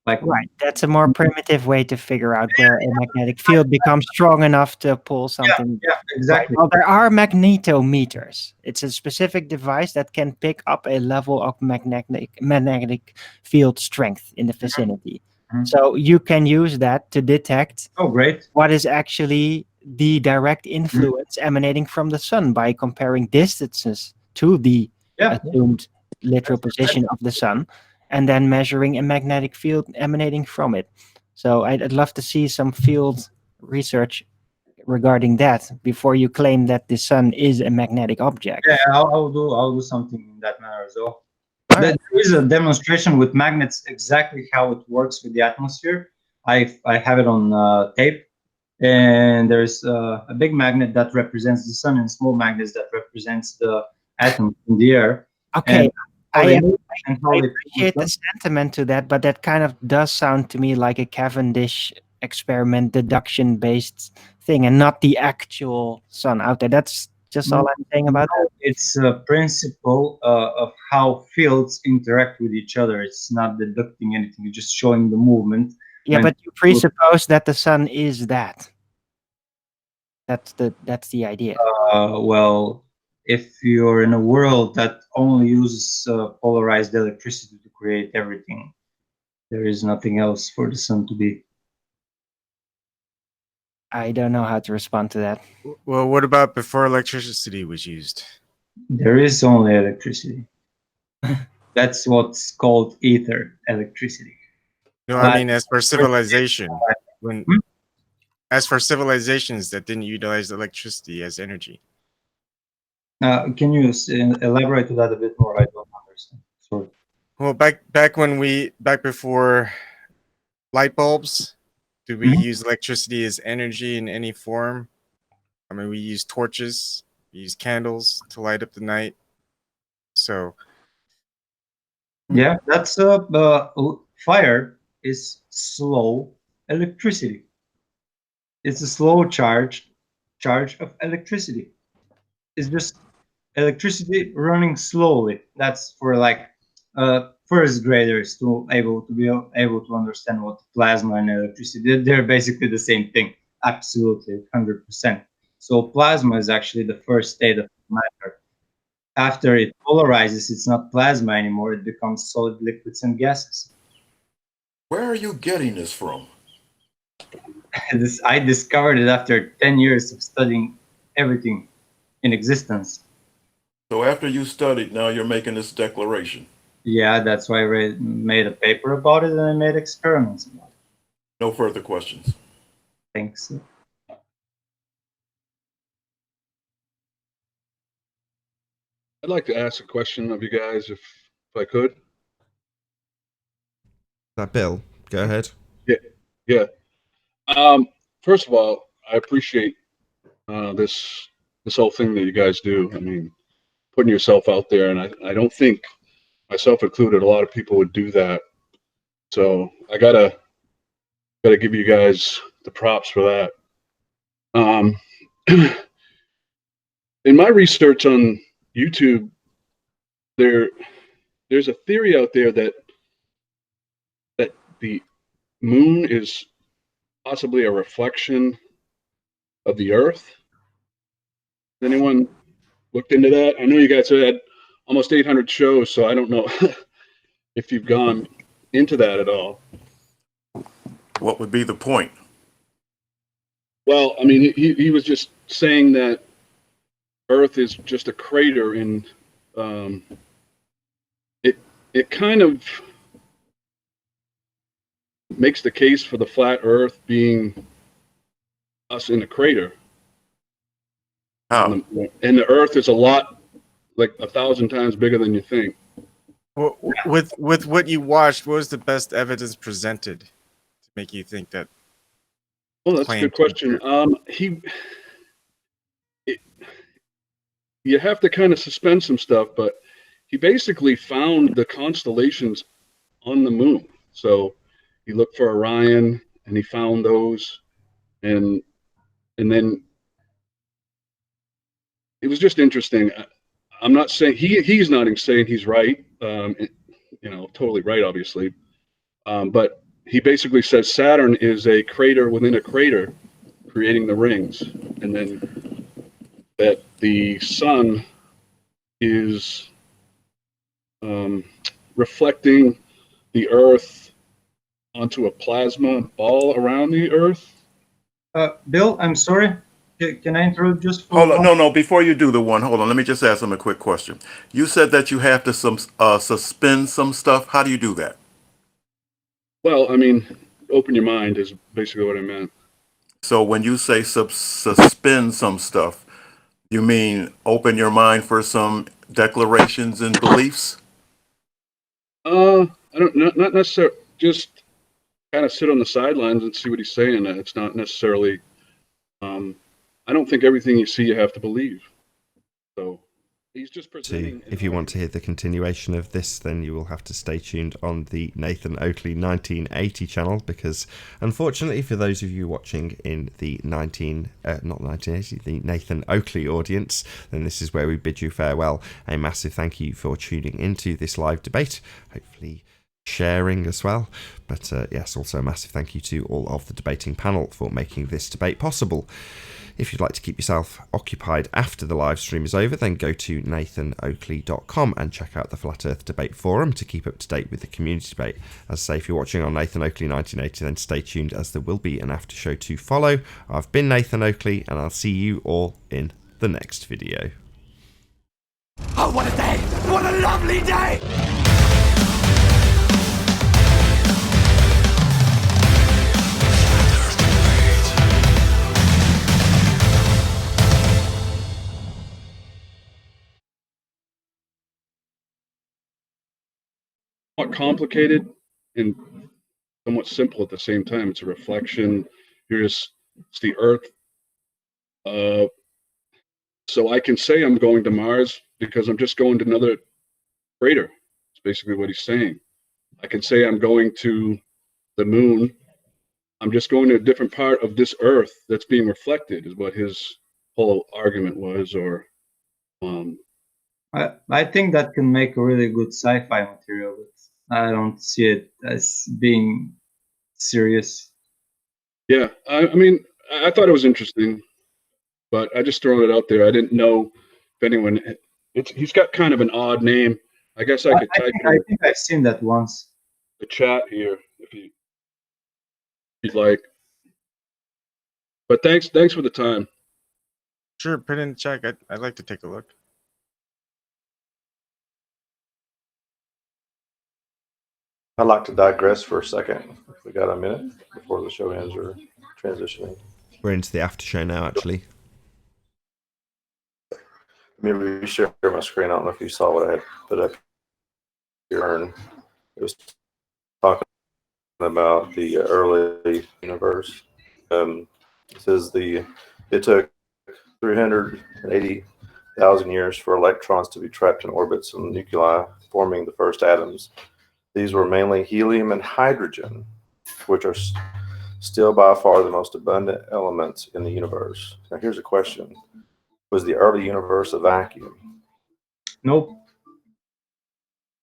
Like, Right, that's a more primitive way to figure out where a magnetic field becomes strong enough to pull something. Yeah, exactly. Right. Well, there are magnetometers. It's a specific device that can pick up a level of magnetic field strength in the vicinity. Mhm. So you can use that to detect great. what is actually the direct influence emanating from the sun by comparing distances to the assumed literal position of the sun, and then measuring a magnetic field emanating from it. So I'd love to see some field research regarding that before you claim that the sun is a magnetic object. Yeah, I'll do something in that manner as well. There is a demonstration with magnets exactly how it works with the atmosphere. I have it on tape, and there's a big magnet that represents the sun and small magnets that represents the atoms in the air. Okay, I I appreciate the sentiment to that, but that kind of does sound to me like a Cavendish experiment deduction-based thing and not the actual sun out there. That's just all I'm saying about it. It's a principle of how fields interact with each other. It's not deducting anything, it's just showing the movement. Yeah, but you presuppose that the sun is that. That's the idea. Well, if you're in a world that only uses polarized electricity to create everything, there is nothing else for the sun to be. I don't know how to respond to that. Well, what about before electricity was used? There is only electricity. That's what's called ether, electricity. No, I mean, as for civilization, as for civilizations that didn't utilize electricity as energy. Can you elaborate to that a bit more? I don't understand. Sorry. Well, back before light bulbs, do we use electricity as energy in any form? I mean, we use torches, we use candles to light up the night. So yeah, that's fire is slow electricity. It's a slow charge of electricity. It's just electricity running slowly. That's for like first graders to be able to understand what plasma and electricity. They're basically the same thing. Absolutely, 100%. So plasma is actually the first state of matter. After it polarizes, it's not plasma anymore. It becomes solid liquids and gases. Where are you getting this from? I discovered it after 10 years of studying everything in existence. So after you studied, now you're making this declaration. Yeah, that's why I made a paper about it and I made experiments about it. No further questions. Thanks. I'd like to ask a question of you guys, if I could. That Bill, go ahead. Yeah. First of all, I appreciate this whole thing that you guys do. I mean, putting yourself out there, and I don't think, myself included, a lot of people would do that. So I gotta give you guys the props for that. In my research on YouTube, there's a theory out there that the moon is possibly a reflection of the Earth. Has anyone looked into that? I know you guys have had almost 800 shows, so I don't know if you've gone into that at all. What would be the point? Well, I mean, he was just saying that Earth is just a crater, and it kind of makes the case for the flat Earth being us in a crater. How? And the Earth is a lot, like 1,000 times bigger than you think. well, with what you watched, what was the best evidence presented to make you think that? Oh, that's a good question. You have to kind of suspend some stuff, but he basically found the constellations on the moon. So he looked for Orion, and he found those, and then it was just interesting. I'm not saying he's not saying he's right, totally right, obviously, but he basically says Saturn is a crater within a crater, creating the rings, and then that the sun is reflecting the Earth onto a plasma ball around the Earth. Bill, I'm sorry. Can I interrupt just for Hold on, no. Before you do the one, hold on. Let me just ask him a quick question. You said that you have to suspend some stuff. How do you do that? Well, I mean, open your mind is basically what I meant. So when you say suspend some stuff, you mean open your mind for some declarations and beliefs? I don't, not necessarily. Just kind of sit on the sidelines and see what he's saying. It's not necessarily. I don't think everything you see you have to believe. So he's just presenting. If you want to hear the continuation of this, then you will have to stay tuned on the Nathan Oakley 1980 channel, because unfortunately for those of you watching in the the Nathan Oakley audience, then this is where we bid you farewell. A massive thank you for tuning into this live debate, hopefully sharing as well, but yes, also a massive thank you to all of the debating panel for making this debate possible. If you'd like to keep yourself occupied after the live stream is over, then go to nathanoakley.com and check out the Flat Earth Debate Forum to keep up to date with the community debate. As I say, if you're watching on Nathan Oakley 1980, then stay tuned, as there will be an after show to follow. I've been Nathan Oakley, and I'll see you all in the next video. Oh, what a day! What a lovely day! somewhat complicated and somewhat simple at the same time. It's a reflection. It's the Earth. So I can say I'm going to Mars because I'm just going to another crater. It's basically what he's saying. I can say I'm going to the moon. I'm just going to a different part of this Earth that's being reflected, is what his whole argument was. Or I think that can make a really good sci-fi material, but I don't see it as being serious. yeah, I mean, I thought it was interesting, but I just thrown it out there. I didn't know if anyone. He's got kind of an odd name. I guess I could type I think I've seen that once. the chat here if you'd like. But thanks for the time. Sure, put it in the chat. I'd like to take a look. I'd like to digress for a second. If we got a minute before the show ends or transitioning. We're into the after show now, actually. Let me reshare my screen. I don't know if you saw what I had put up here. It was talking about the early universe. It says it took 380,000 years for electrons to be trapped in orbits and nuclei, forming the first atoms. These were mainly helium and hydrogen, which are still by far the most abundant elements in the universe. Now, here's a question. Was the early universe a vacuum? Nope.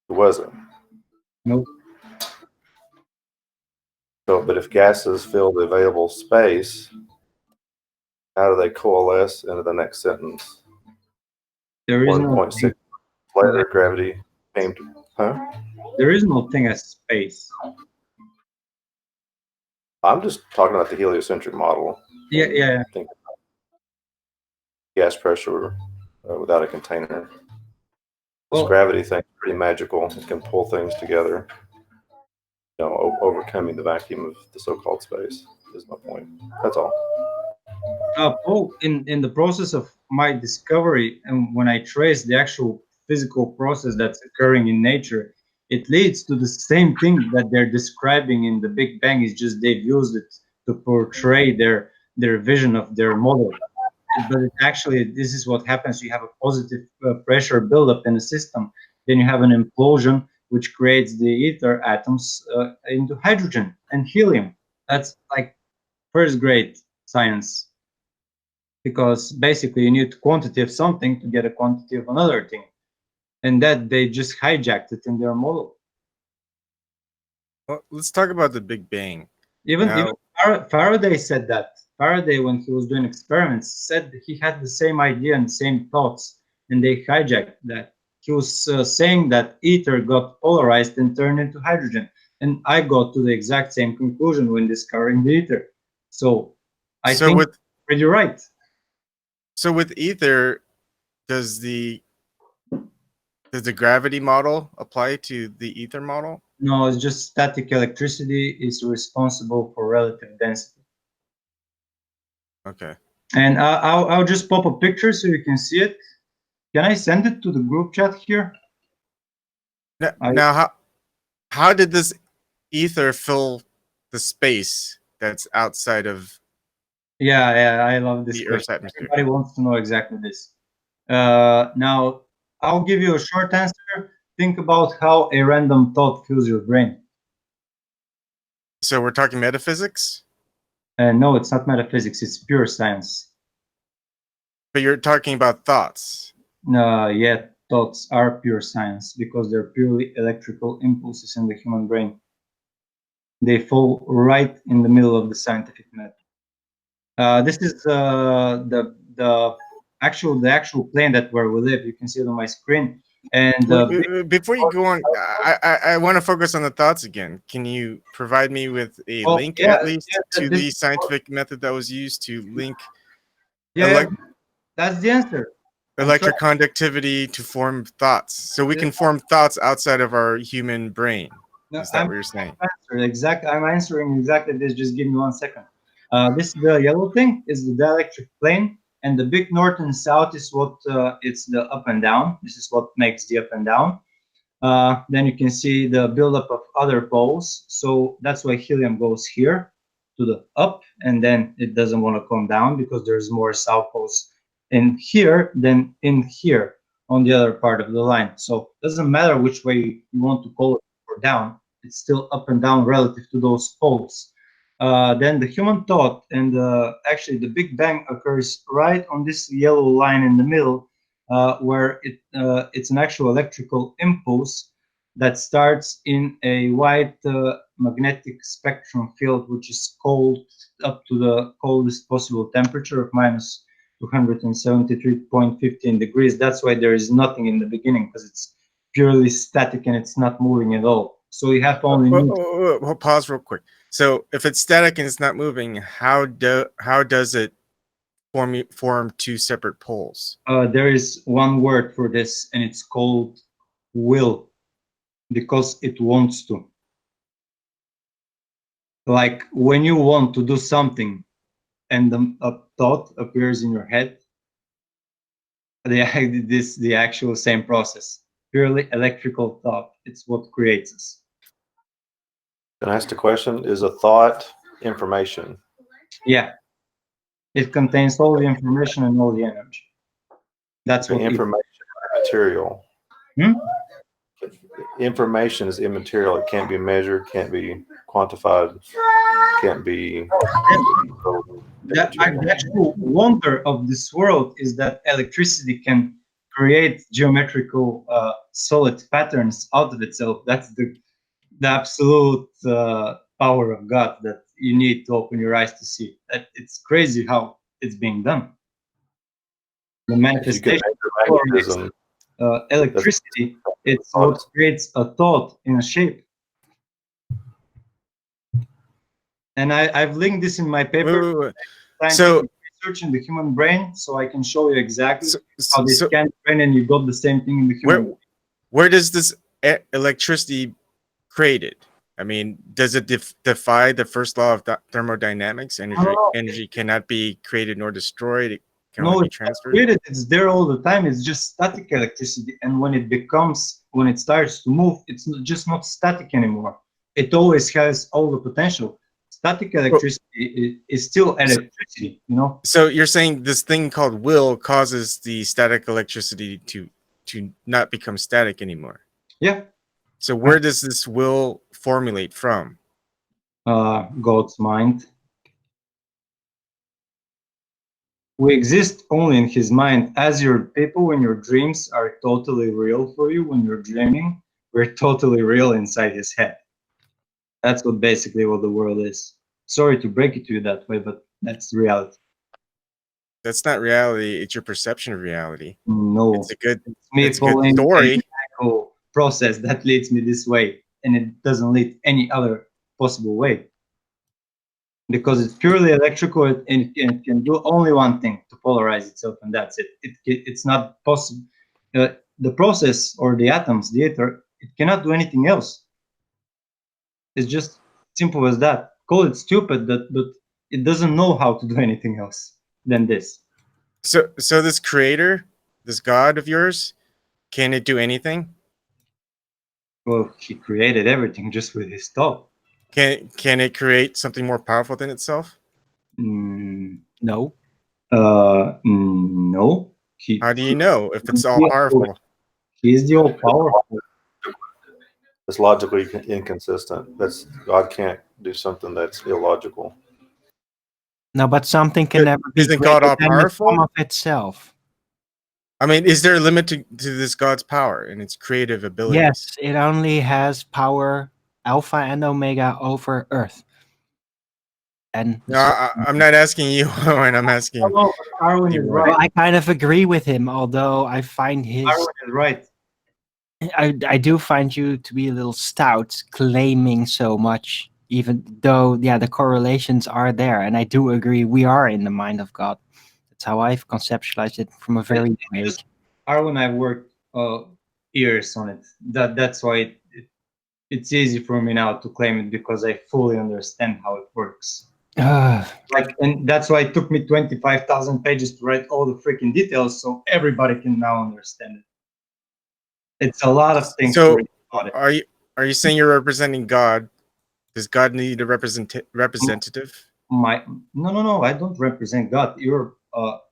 It wasn't. Nope. So, but if gases fill the available space, how do they coalesce into the next sentence? There is no 1.6 later, gravity came to, There is no thing as space. I'm just talking about the heliocentric model. Yeah. Think gas pressure without a container. This gravity thing is pretty magical. It can pull things together. Overcoming the vacuum of the so-called space is my point. That's all. Paul, in the process of my discovery, and when I trace the actual physical process that's occurring in nature, it leads to the same thing that they're describing in the Big Bang. It's just they've used it to portray their vision of their model. But actually, this is what happens. You have a positive pressure buildup in the system. Then you have an implosion, which creates the ether atoms into hydrogen and helium. That's like first grade science. Because basically you need quantity of something to get a quantity of another thing. And that they just hijacked it in their model. Well, let's talk about the Big Bang. Even Faraday said that. Faraday, when he was doing experiments, said he had the same idea and the same thoughts, and they hijacked that. He was saying that ether got polarized and turned into hydrogen. And I got to the exact same conclusion when discovering the ether. So I think you're right. So with ether, does the gravity model apply to the ether model? No, it's just static electricity is responsible for relative density. Okay. And I'll just pop a picture so you can see it. Can I send it to the group chat here? Now how did this ether fill the space that's outside of? Yeah, I love this the question. Earth's atmosphere. Everybody wants to know exactly this. Now, I'll give you a short answer. Think about how a random thought fills your brain. So we're talking metaphysics? No, it's not metaphysics. It's pure science. But you're talking about thoughts. Yeah, thoughts are pure science because they're purely electrical impulses in the human brain. They fall right in the middle of the scientific method. This is the actual plane that where we live. You can see it on my screen. And before you go on, I want to focus on the thoughts again. Can you provide me with a link at least to the scientific method that was used to link? That's the answer. Electric conductivity to form thoughts, so we can form thoughts outside of our human brain. Is that what you're saying? I'm answering exactly this. Just give me 1 second. This the yellow thing is the dielectric plane, and the big north and south is what it's the up and down. This is what makes the up and down. Then you can see the buildup of other poles. So that's why helium goes here to the up, and then it doesn't want to come down because there's more south poles in here than in here on the other part of the line. So it doesn't matter which way you want to call it or down, it's still up and down relative to those poles. Then the human thought and actually the Big Bang occurs right on this yellow line in the middle, where it's an actual electrical impulse that starts in a white magnetic spectrum field, which is cold up to the coldest possible temperature of minus 273.15 degrees. That's why there is nothing in the beginning, because it's purely static and it's not moving at all. So you have only pause real quick. So if it's static and it's not moving, how does it form two separate poles? There is one word for this, and it's called will, because it wants to. Like when you want to do something and a thought appears in your head, the actual same process, purely electrical thought. It's what creates us. Can I ask the question? Is a thought information? Yeah. It contains all the information and all the energy. That's what information is immaterial. Information is immaterial. It can't be measured, can't be quantified, can't be. The actual wonder of this world is that electricity can create geometrical solid patterns out of itself. That's the absolute power of God that you need to open your eyes to see. It's crazy how it's being done. The manifestation of electricity, it's what creates a thought in a shape. And I've linked this in my paper. So research in the human brain, so I can show you exactly how they scan the brain, and you got the same thing in the human brain. Where does this electricity created? I mean, does it defy the first law of thermodynamics? Energy cannot be created nor destroyed. It can only be transferred. It's there all the time. It's just static electricity, and when it starts to move, it's just not static anymore. It always has all the potential. Static electricity is still electricity, you know. So you're saying this thing called will causes the static electricity to not become static anymore? Yeah. So where does this will formulate from? God's mind. We exist only in his mind. As your people, when your dreams are totally real for you, when you're dreaming, we're totally real inside his head. That's what basically what the world is. Sorry to break it to you that way, but that's reality. That's not reality. It's your perception of reality. No, it's a good story. Process that leads me this way, and it doesn't lead any other possible way, because it's purely electrical, and it can do only one thing, to polarize itself, and that's it. It's not possible. The process or the atoms, the ether, it cannot do anything else. It's just simple as that. Call it stupid, but it doesn't know how to do anything else than this. So this creator, this God of yours, can it do anything? Well, he created everything just with his thought. Can it create something more powerful than itself? No. No. How do you know if it's all powerful? He's the all powerful. It's logically inconsistent. God can't do something that's illogical. No, but something can never be Isn't God all powerful of itself? I mean, is there a limit to this God's power and its creative abilities? Yes, it only has power alpha and omega over Earth. And no, I'm not asking you, and I'm asking. Arwen is right. Well, I kind of agree with him, although I find his. Arwen is right. I do find you to be a little stout, claiming so much, even though, yeah, the correlations are there, and I do agree we are in the mind of God. That's how I've conceptualized it from a very young age. Arwen, I've worked years on it. That's why it's easy for me now to claim it, because I fully understand how it works. And that's why it took me 25,000 pages to write all the freaking details, so everybody can now understand it. It's a lot of things. about it. Are you saying you're representing God? Does God need a representative? No. I don't represent God. You're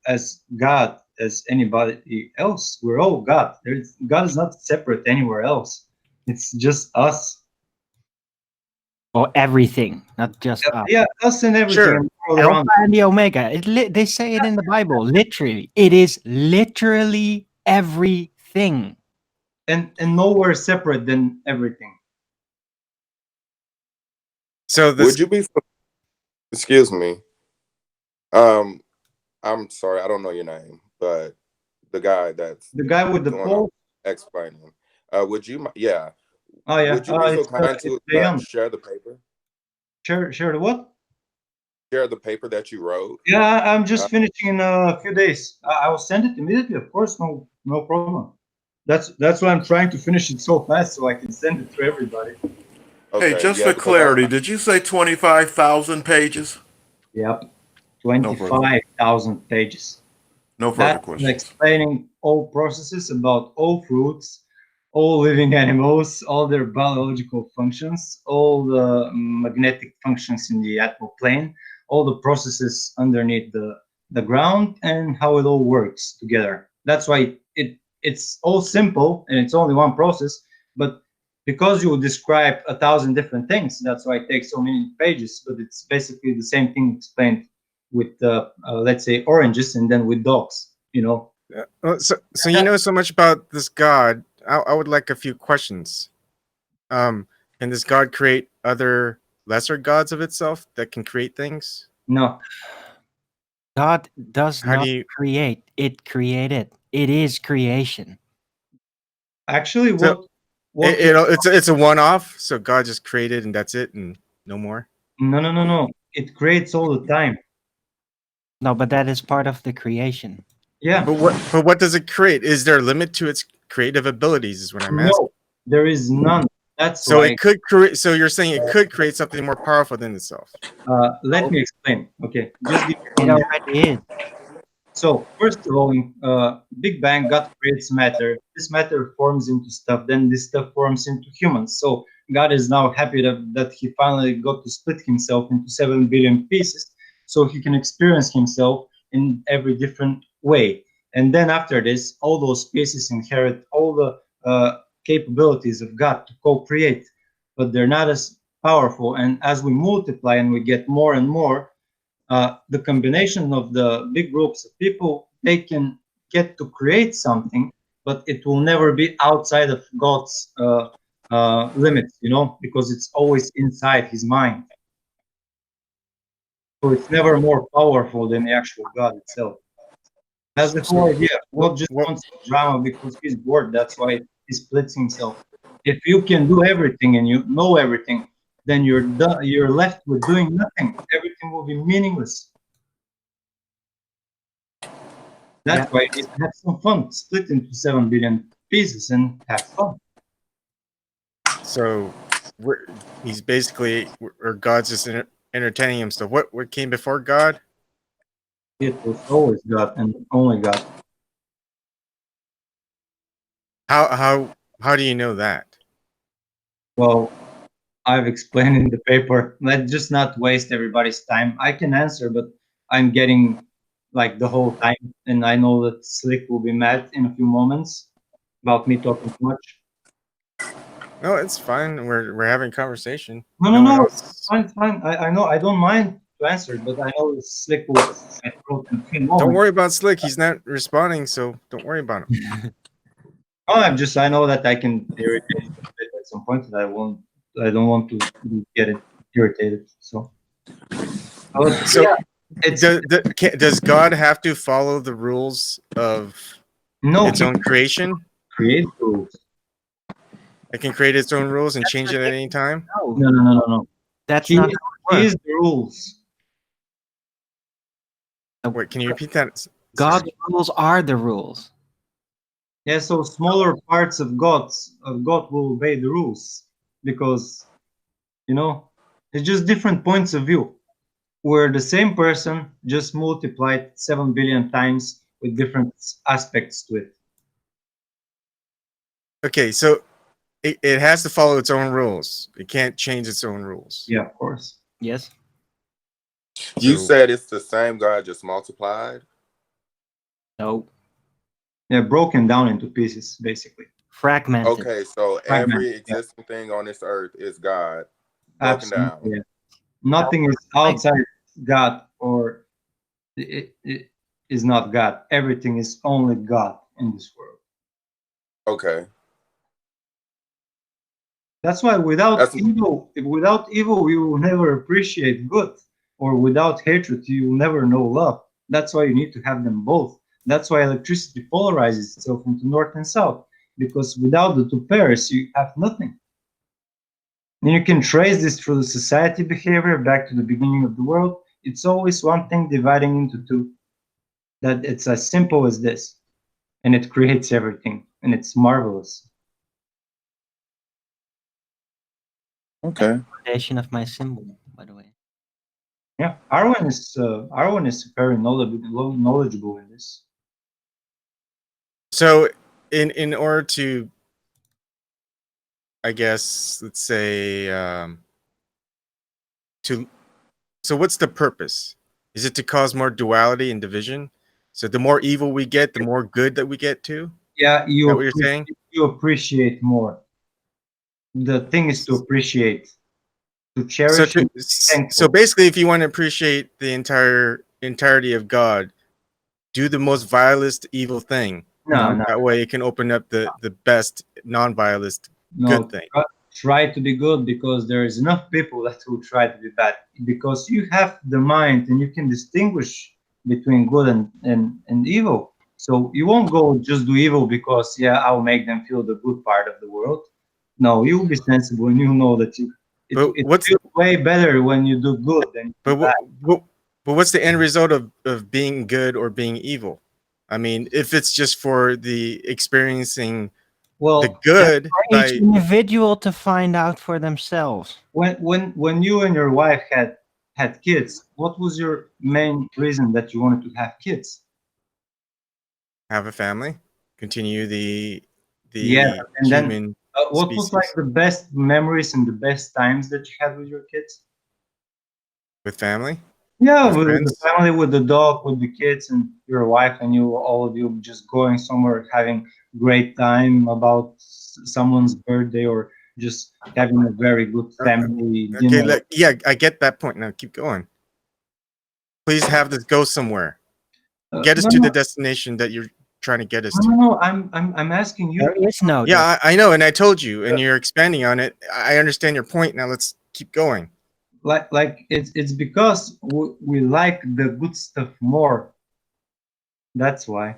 as God as anybody else. We're all God. God is not separate anywhere else. It's just us. Or everything, not just us. Yeah, us and everything. Sure. And all Alpha around. and the Omega. They say it in the Bible. Literally, it is literally everything. And nowhere separate than everything. So this, Would you be? Excuse me. Um, I'm sorry, I don't know your name, but the guy that's The guy with the going on pole. explaining. Would you? Yeah. Oh yeah. Would you be so It's kind to Leon. share the paper? Share the what? Share the paper that you wrote. Yeah, I'm just Uh, finishing in a few days. I will send it immediately. Of course, no problem. That's why I'm trying to finish it so fast so I can send it to everybody. Hey, okay. just Yeah, for because clarity, did you say 25,000 pages? Yep, No further, 25,000 pages. no further That's questions. explaining all processes about all fruits, all living animals, all their biological functions, all the magnetic functions in the atom plane, all the processes underneath the ground, and how it all works together. That's why it's all simple and it's only one process, but because you describe 1,000 different things, that's why it takes so many pages. But it's basically the same thing explained with let's say oranges, and then with dogs. so you know so much about this God. I would like a few questions. Can this God create other lesser gods of itself that can create things? No. God does How not do you? create. It created. It is creation. Actually, So what it's a one-off. So God just created and that's it, and no more. no. It creates all the time. No, but that is part of the creation. Yeah. But what does it create? Is there a limit to its creative abilities? Is what I'm asking. No, there is none. That's So why. it could create. So you're saying it could create something more powerful than itself. Let me explain. Okay, just give me It 1 minute. already is. So first of all, Big Bang, God creates matter. This matter forms into stuff. Then this stuff forms into humans. So God is now happy that he finally got to split himself into 7 billion pieces, so he can experience himself in every different way. And then after this, all those pieces inherit all the capabilities of God to co-create, but they're not as powerful. And as we multiply and we get more and more, the combination of the big groups of people, they can get to create something, but it will never be outside of God's limits, because it's always inside his mind. So it's never more powerful than the actual God itself. That's the whole idea. God just wants drama because he's bored. That's why he splits himself. If you can do everything and you know everything, then you're left with doing nothing. Everything will be meaningless. That's why you have some fun. Split into 7 billion pieces and have fun. So he's basically, or God's just entertaining himself. What came before God? It was always God and only God. How do you know that? Well, I've explained in the paper. Let's just not waste everybody's time. I can answer, but I'm getting like the whole time, and I know that Slick will be mad in a few moments about me talking too much. No, it's fine. We're having conversation. No. It's fine. I know. I don't mind to answer, but I know Slick will. Don't worry about Slick. He's not responding, so don't worry about him. I know that I can irritate him a bit at some point, and I don't want to get it irritated. So Does God have to follow the rules of its own creation? Create rules. It can create its own rules and change it at any time? No. That's He not is the rules. Wait, can you repeat that? God's rules are the rules. Yeah, so smaller parts of God will obey the rules because, it's just different points of view. Where the same person just multiplied 7 billion times with different aspects to it. Okay, so it has to follow its own rules. It can't change its own rules. Yeah, of course. Yes. You So- said it's the same God, just multiplied? No. Yeah, broken down into pieces, basically. Fragmented. Okay, so every existing thing on this earth is God, broken down. Absolutely. Yeah. Nothing is outside God, or it is not God. Everything is only God in this world. Okay. That's why without evil, you will never appreciate good, or without hatred, you will never know love. That's why you need to have them both. That's why electricity polarizes itself into north and south, because without the two pairs, you have nothing. And you can trace this through the society behavior back to the beginning of the world. It's always one thing dividing into two. That it's as simple as this, and it creates everything, and it's marvelous. Okay. Foundation of my symbol, by the way. Yeah, Arwen is very knowledgeable in this. So in order to, I guess, let's say, so what's the purpose? Is it to cause more duality and division? So the more evil we get, the more good that we get too? Yeah, Is that what you're saying? you appreciate more. The thing is to appreciate, to cherish. So basically, if you want to appreciate the entirety of God, do the most vilest evil thing. No. That way it can open up the best non-vilest good thing. Try to be good, because there is enough people that will try to be bad, because you have the mind and you can distinguish between good and evil. So you won't go just do evil because, yeah, I'll make them feel the good part of the world. No, you'll be sensible and you'll know that it feels way better when you do good than But what's the end result of being good or being evil? I mean, if it's just for the experiencing the good, For each individual to find out for themselves. When you and your wife had kids, what was your main reason that you wanted to have kids? have a family, continue the and human then what was species. like the best memories and the best times that you had with your kids? With family? Yeah, With with the friends? family, with the dog, with the kids, and your wife, and you, all of you, just going somewhere, having great time about someone's birthday, or just having a very good family dinner. Okay, yeah, I get that point. Now keep going. Please have this go somewhere. Get us to the destination that you're trying to get us to. No, I'm asking you. There is no. Yeah, I know, and I told you, and you're expanding on it. I understand your point. Now let's keep going. Like it's because we like the good stuff more. That's why.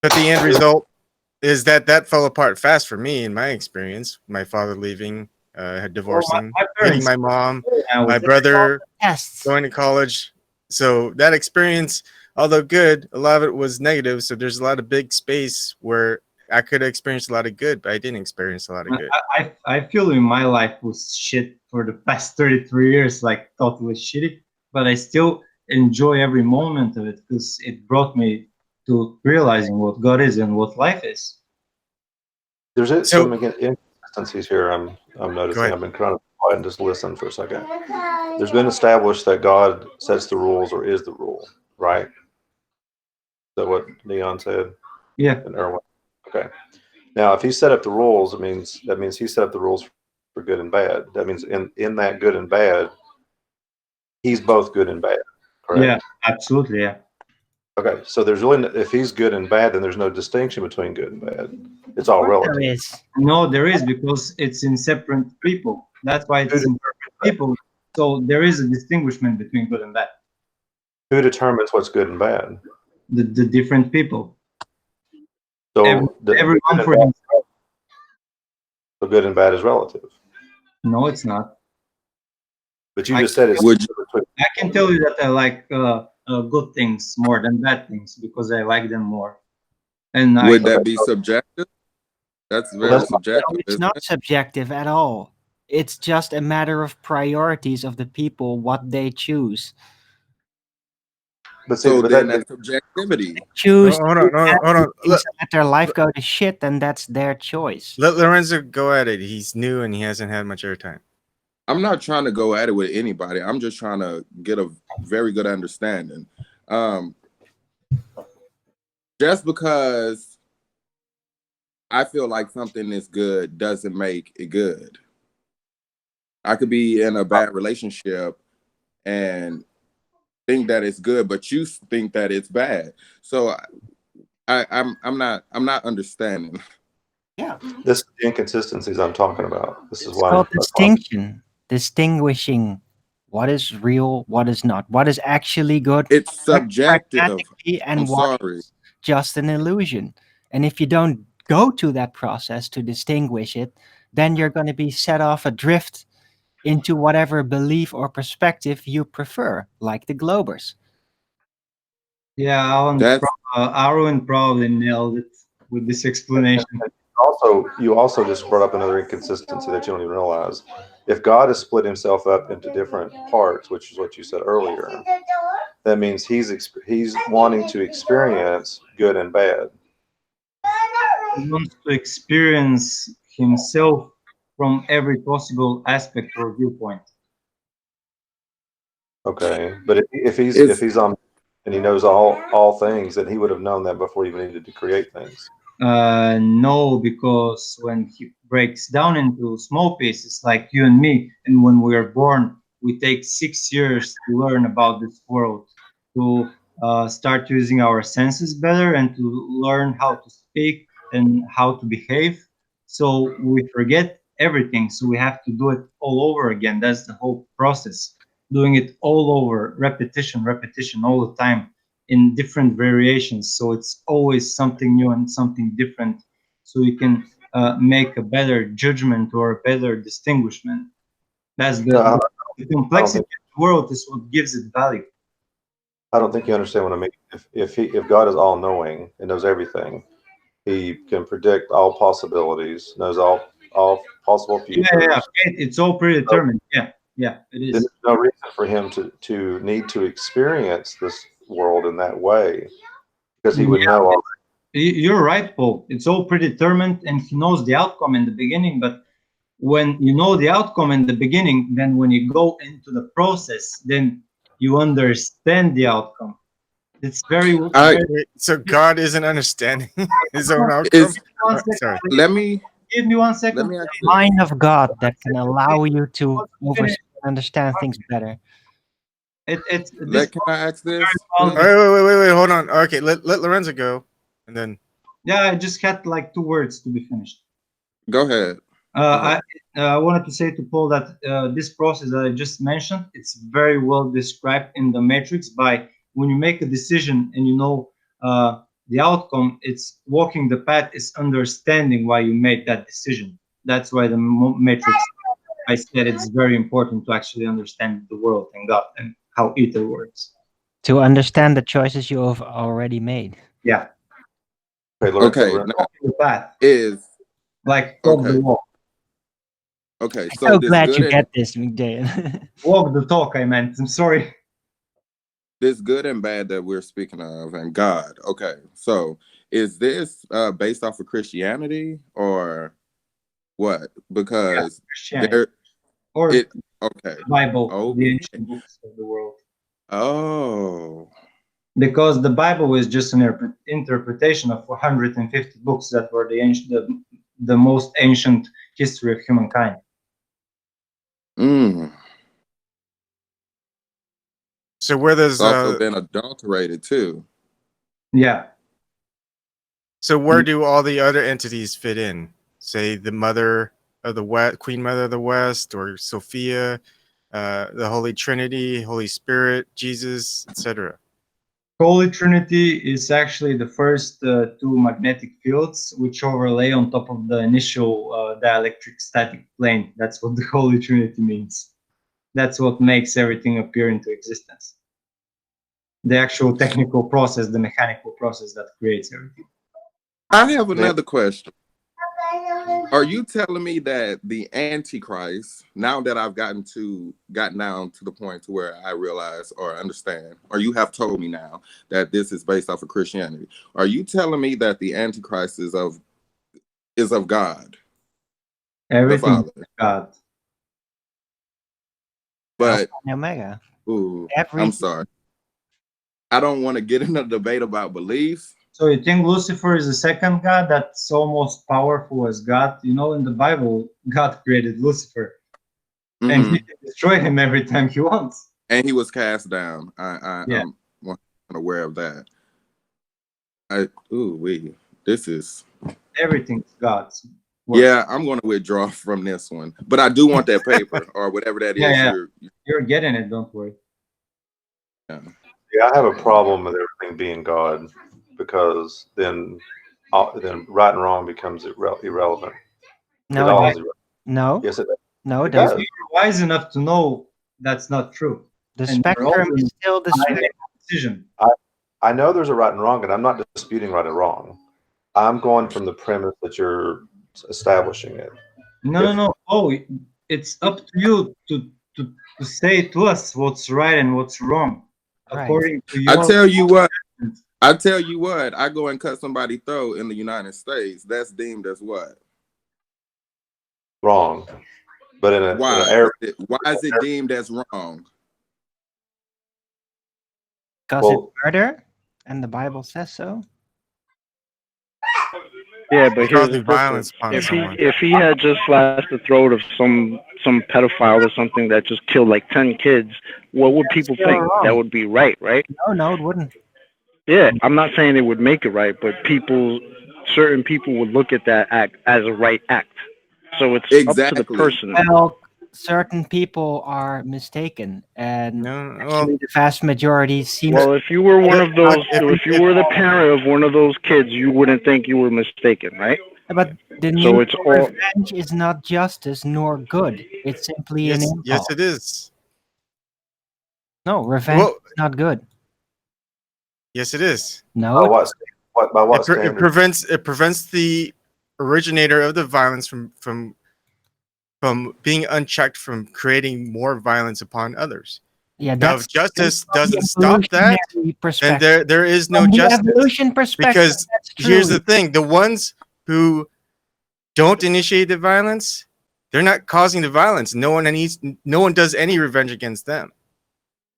But the end result is that fell apart fast for me in my experience. My father leaving, divorcing, hating my mom, my brother going to college. So that experience, although good, a lot of it was negative. So there's a lot of big space where I could have experienced a lot of good, but I didn't experience a lot of good. I feel in my life was shit for the past 33 years, like totally shitty, but I still enjoy every moment of it because it brought me to realizing what God is and what life is. There's some inconsistencies here I'm noticing. I've been trying to be quiet and just listen for a second. There's been established that God sets the rules or is the rule, right? Is that what Neon said? Yeah. And Erwin. Okay. Now, if he set up the rules, that means he set up the rules for good and bad. That means in that good and bad, he's both good and bad. Correct? Yeah, absolutely. Yeah. Okay, so there's really, if he's good and bad, then there's no distinction between good and bad. It's all relative. There is. No, there is, because it's in separate people. That's why it's in separate people. So there is a distinguishment between good and bad. Who determines what's good and bad? The different people. So everyone for himself. So good and bad is relative. No, it's not. But you just said it's. I can tell you that I like good things more than bad things because I like them more. And would that be subjective? That's very subjective. It's not subjective at all. It's just a matter of priorities of the people, what they choose. But see, So but then that that's subjectivity. Choose Hold to on, hold on, hold on. let their life go to shit, then that's their choice. Let Lorenzo go at it. He's new and he hasn't had much airtime. I'm not trying to go at it with anybody. I'm just trying to get a very good understanding. Just because I feel like something is good doesn't make it good. I could be in a bad relationship and think that it's good, but you think that it's bad. So I'm not understanding. Yeah. this is the inconsistencies I'm talking about. This is It's why called distinction. Distinguishing what is real, what is not, what is actually good, It's subjective. pragmatically, and I'm what sorry. is just an illusion. And if you don't go to that process to distinguish it, then you're going to be set off adrift into whatever belief or perspective you prefer, like the Globers. Yeah, Aaron probably nailed it with this explanation. Also, you also just brought up another inconsistency that you don't even realize. If God has split himself up into different parts, which is what you said earlier, that means he's wanting to experience good and bad. He wants to experience himself from every possible aspect or viewpoint. Okay, but if he's on and he knows all things, then he would have known that before he even needed to create things. No, because when he breaks down into small pieces like you and me, and when we are born, we take 6 years to learn about this world, to start using our senses better and to learn how to speak and how to behave. So we forget everything. So we have to do it all over again. That's the whole process. Doing it all over, repetition, repetition all the time in different variations. So it's always something new and something different. So you can make a better judgment or a better distinguishment. That's the complexity of the world is what gives it value. I don't think you understand what I mean. If God is all knowing and knows everything, he can predict all possibilities, knows all possible futures. Yeah, it's all predetermined. Yeah, it is. Then there's no reason for him to need to experience this world in that way, because he would know all. You're right, Paul. It's all predetermined, and he knows the outcome in the beginning. But when you know the outcome in the beginning, then when you go into the process, then you understand the outcome. It's very. So God isn't understanding his own outcome. Sorry. Let me give me 1 second. Let me ask The mind of God that can allow you to understand things better. Can I ask this? Wait, hold on. Okay, let Lorenzo go, and then. Yeah, I just had like 2 words to be finished. Go ahead. I wanted to say to Paul that this process that I just mentioned, it's very well described in the Matrix by when you make a decision and you know the outcome, it's walking the path, is understanding why you made that decision. That's why the Matrix, I said it's very important to actually understand the world and God and how ether works. To understand the choices you have already made. Yeah. Okay. Now, the path is like walk the walk. Okay, so I'm so glad you get this, McDade. Walk the talk, I meant. I'm sorry. This good and bad that we're speaking of and God. Okay, so is this based off of Christianity or what? Because there or okay, Bible, the ancient books of the world. Oh, because the Bible is just an interpretation of 150 books that were the most ancient history of humankind. So where there's it's also been adulterated too. Yeah. So where do all the other entities fit in? Say the Mother of the West, Queen Mother of the West, or Sophia, the Holy Trinity, Holy Spirit, Jesus, etc. Holy Trinity is actually the first 2 magnetic fields which overlay on top of the initial dielectric static plane. That's what the Holy Trinity means. That's what makes everything appear into existence. The actual technical process, the mechanical process that creates everything. I have another question. Are you telling me that the Antichrist, now that I've gotten down to the point to where I realize or understand, or you have told me now that this is based off of Christianity, are you telling me that the Antichrist is of God, the Everything Father? is God. But Alpha and Omega. ooh, I'm Everything. sorry. I don't want to get in a debate about beliefs. So you think Lucifer is the second God that's almost powerful as God? You know, in the Bible, God created Lucifer, and he can destroy him every time he wants. And he was cast down. Yeah. I'm aware of that. This is Everything's God's work. Yeah, I'm going to withdraw from this one, but I do want that paper or whatever that is. Yeah. You're getting it. Don't worry. Yeah, I have a problem with everything being God, because then right and wrong becomes irrelevant. No, It all it is doesn't. irrelevant. No. Yes, it does. No, it It does. doesn't. You're wise enough to know that's not true. The And you're spectrum also is still the I same. make a decision. I know there's a right and wrong, and I'm not disputing right and wrong. I'm going from the premise that you're establishing it. No. Oh, it's up to you to say to us what's right and what's wrong, according to your. I tell you what. I go and cut somebody's throat in the United States. That's deemed as what? Wrong. But in why is it deemed as wrong? Because it's murder, and the Bible says so. Yeah, but here's the violence difference. upon If he had just slashed the throat of some pedophile or something that just killed like 10 kids, what would people still think? wrong. That would be right? No, it wouldn't. Yeah, I'm not saying it would make it right, but certain people would look at that act as a right act. So it's up to the person. Well, certain people are mistaken, and actually the vast majority seems. Well, if you were one of those, if you were the parent of one of those kids, you wouldn't think you were mistaken, right? But the So new it's all. revenge is not justice nor good. It's simply an impulse. Yes, it is. No, revenge is not good. Yes, it is. No. By what it standard? prevents the originator of the violence from being unchecked, from creating more violence upon others. Yeah, now, that's if justice from the doesn't stop that, then perspective. there is no From the justice. evolution perspective, Because that's here's true. the thing: the ones who don't initiate the violence, they're not causing the violence. No one does any revenge against them.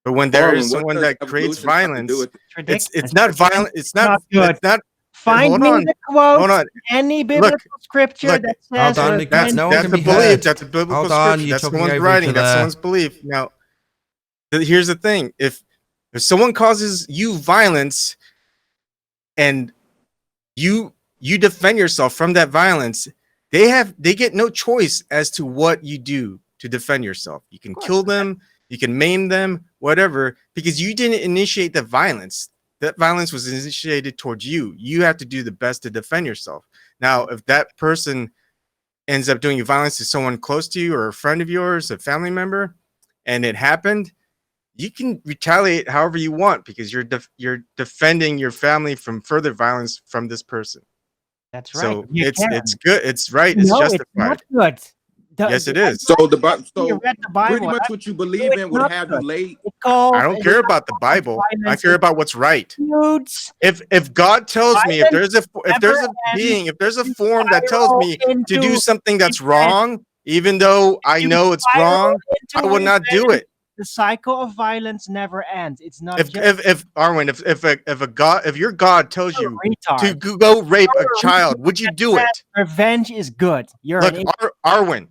But when there is someone that creates violence, it's not violent. It's not good. It's not. Find hold me on. the quote, Hold on. any biblical scripture that says Hold on, revenge. no one That's can the be belief. heard. That's a biblical Hold on, scripture. you're That's talking someone's over writing. each That's other. someone's belief. Now, here's the thing: if someone causes you violence, and you defend yourself from that violence, they get no choice as to what you do to defend yourself. You can kill them, you can maim them, whatever, because you didn't initiate the violence. That violence was initiated towards you. You have to do the best to defend yourself. Now, if that person ends up doing violence to someone close to you or a friend of yours, a family member, and it happened, you can retaliate however you want, because you're defending your family from further violence from this person. That's right. So You it's can. good. It's right. It's No, justified. it's not good. Yes, it is. So you so read the Bible. pretty much what you believe in would have you late. I don't care about the Bible. I care about what's right. If God tells me, if there's a form that tells me to do something that's wrong, even though I know it's wrong, I will not do it. The cycle of violence never ends. It's not If Arwen, if your God tells you to go rape a child, would you do it? Revenge is good. Look, Arwen,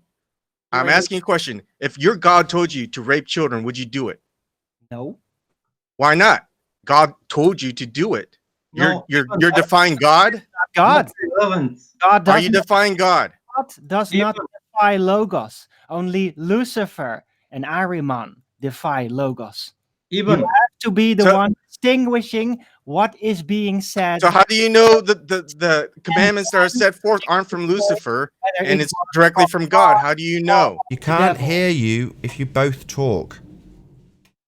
I'm asking a question. If your God told you to rape children, would you do it? No. Why not? God told you to do it. No, You're defying God? God. God Are you defying God? God does not defy Logos. Only Lucifer and Ahriman defy Logos. You have to be the one distinguishing what is being said. So how do you know the commandments that are set forth aren't from Lucifer and it's directly from God? How do you know? You can't hear you if you both talk.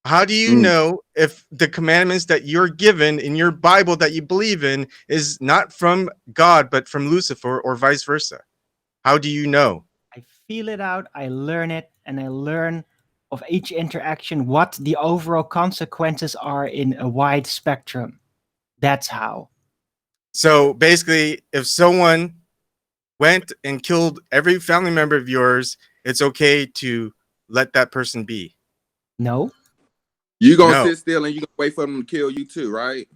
How do you know if the commandments that you're given in your Bible that you believe in is not from God but from Lucifer, or vice versa? How do you know? I feel it out, I learn it, and I learn of each interaction what the overall consequences are in a wide spectrum. That's how. So basically, if someone went and killed every family member of yours, it's okay to let that person be. No. You gonna No. sit still and you gonna wait for them to kill you too, right?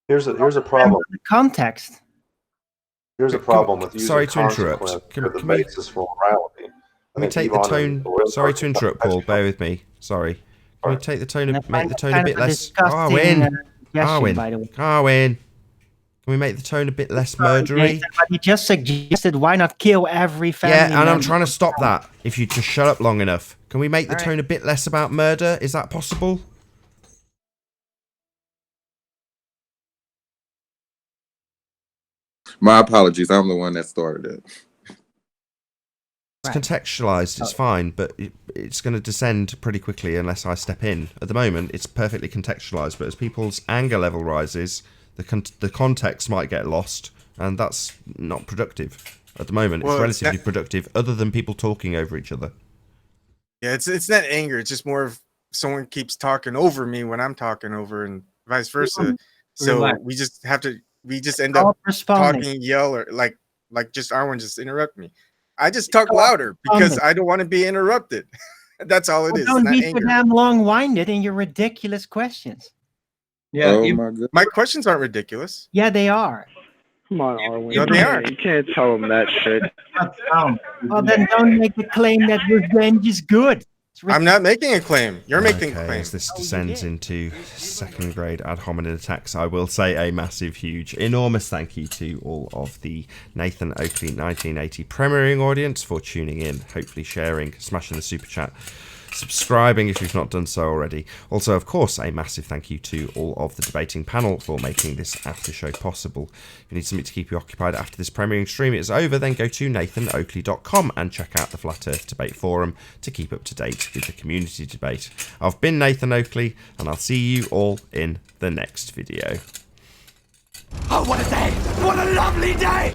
Here's a problem. The context. Here's a problem with using sorry to interrupt. consequence Can as the we- basis for morality. Can we take the tone? Sorry to interrupt, Paul. Bear with me. Sorry. Can we take the tone? Make the tone a bit less. Arwin. By the way. Arwin. Can we make the tone a bit less murdery? But he just suggested why not kill every family Yeah, and I'm member? trying to stop that. If you just shut up long enough. Can we make the All right. tone a bit less about murder? Is that possible? My apologies. I'm the one that started it. It's contextualized, it's fine, but it's going to descend pretty quickly unless I step in. At the moment, it's perfectly contextualized, but as people's anger level rises, the context might get lost, and that's not productive. At the moment, Well, it's relatively productive, other than people talking over each other. Yeah, it's not anger. It's just more of someone keeps talking over me when I'm talking over, and vice versa. So Relax. we just end up responding. talking, yell, or like just Arwen just interrupt me. I just talk louder because I don't want to be interrupted. That's all it is. Don't Not be so anger. damn long-winded in your ridiculous questions. Yeah, Oh my god. My questions aren't ridiculous. Yeah, they are. Come on, Arwen. No, they aren't. You can't tell them that shit. Well, then don't make the claim that revenge is good. I'm not making a claim. You're making a Okay, claim. as this descends into second grade ad hominem attacks, I will say a massive, huge, enormous thank you to all of the Nathan Oakley 1980 premiering audience for tuning in, hopefully sharing, smashing the super chat, subscribing if you've not done so already. Also, of course, a massive thank you to all of the debating panel for making this after show possible. If you need something to keep you occupied after this premiering stream is over, then go to nathanoakley.com and check out the Flat Earth Debate Forum to keep up to date with the community debate. I've been Nathan Oakley, and I'll see you all in the next video. Oh, what a day! What a lovely day!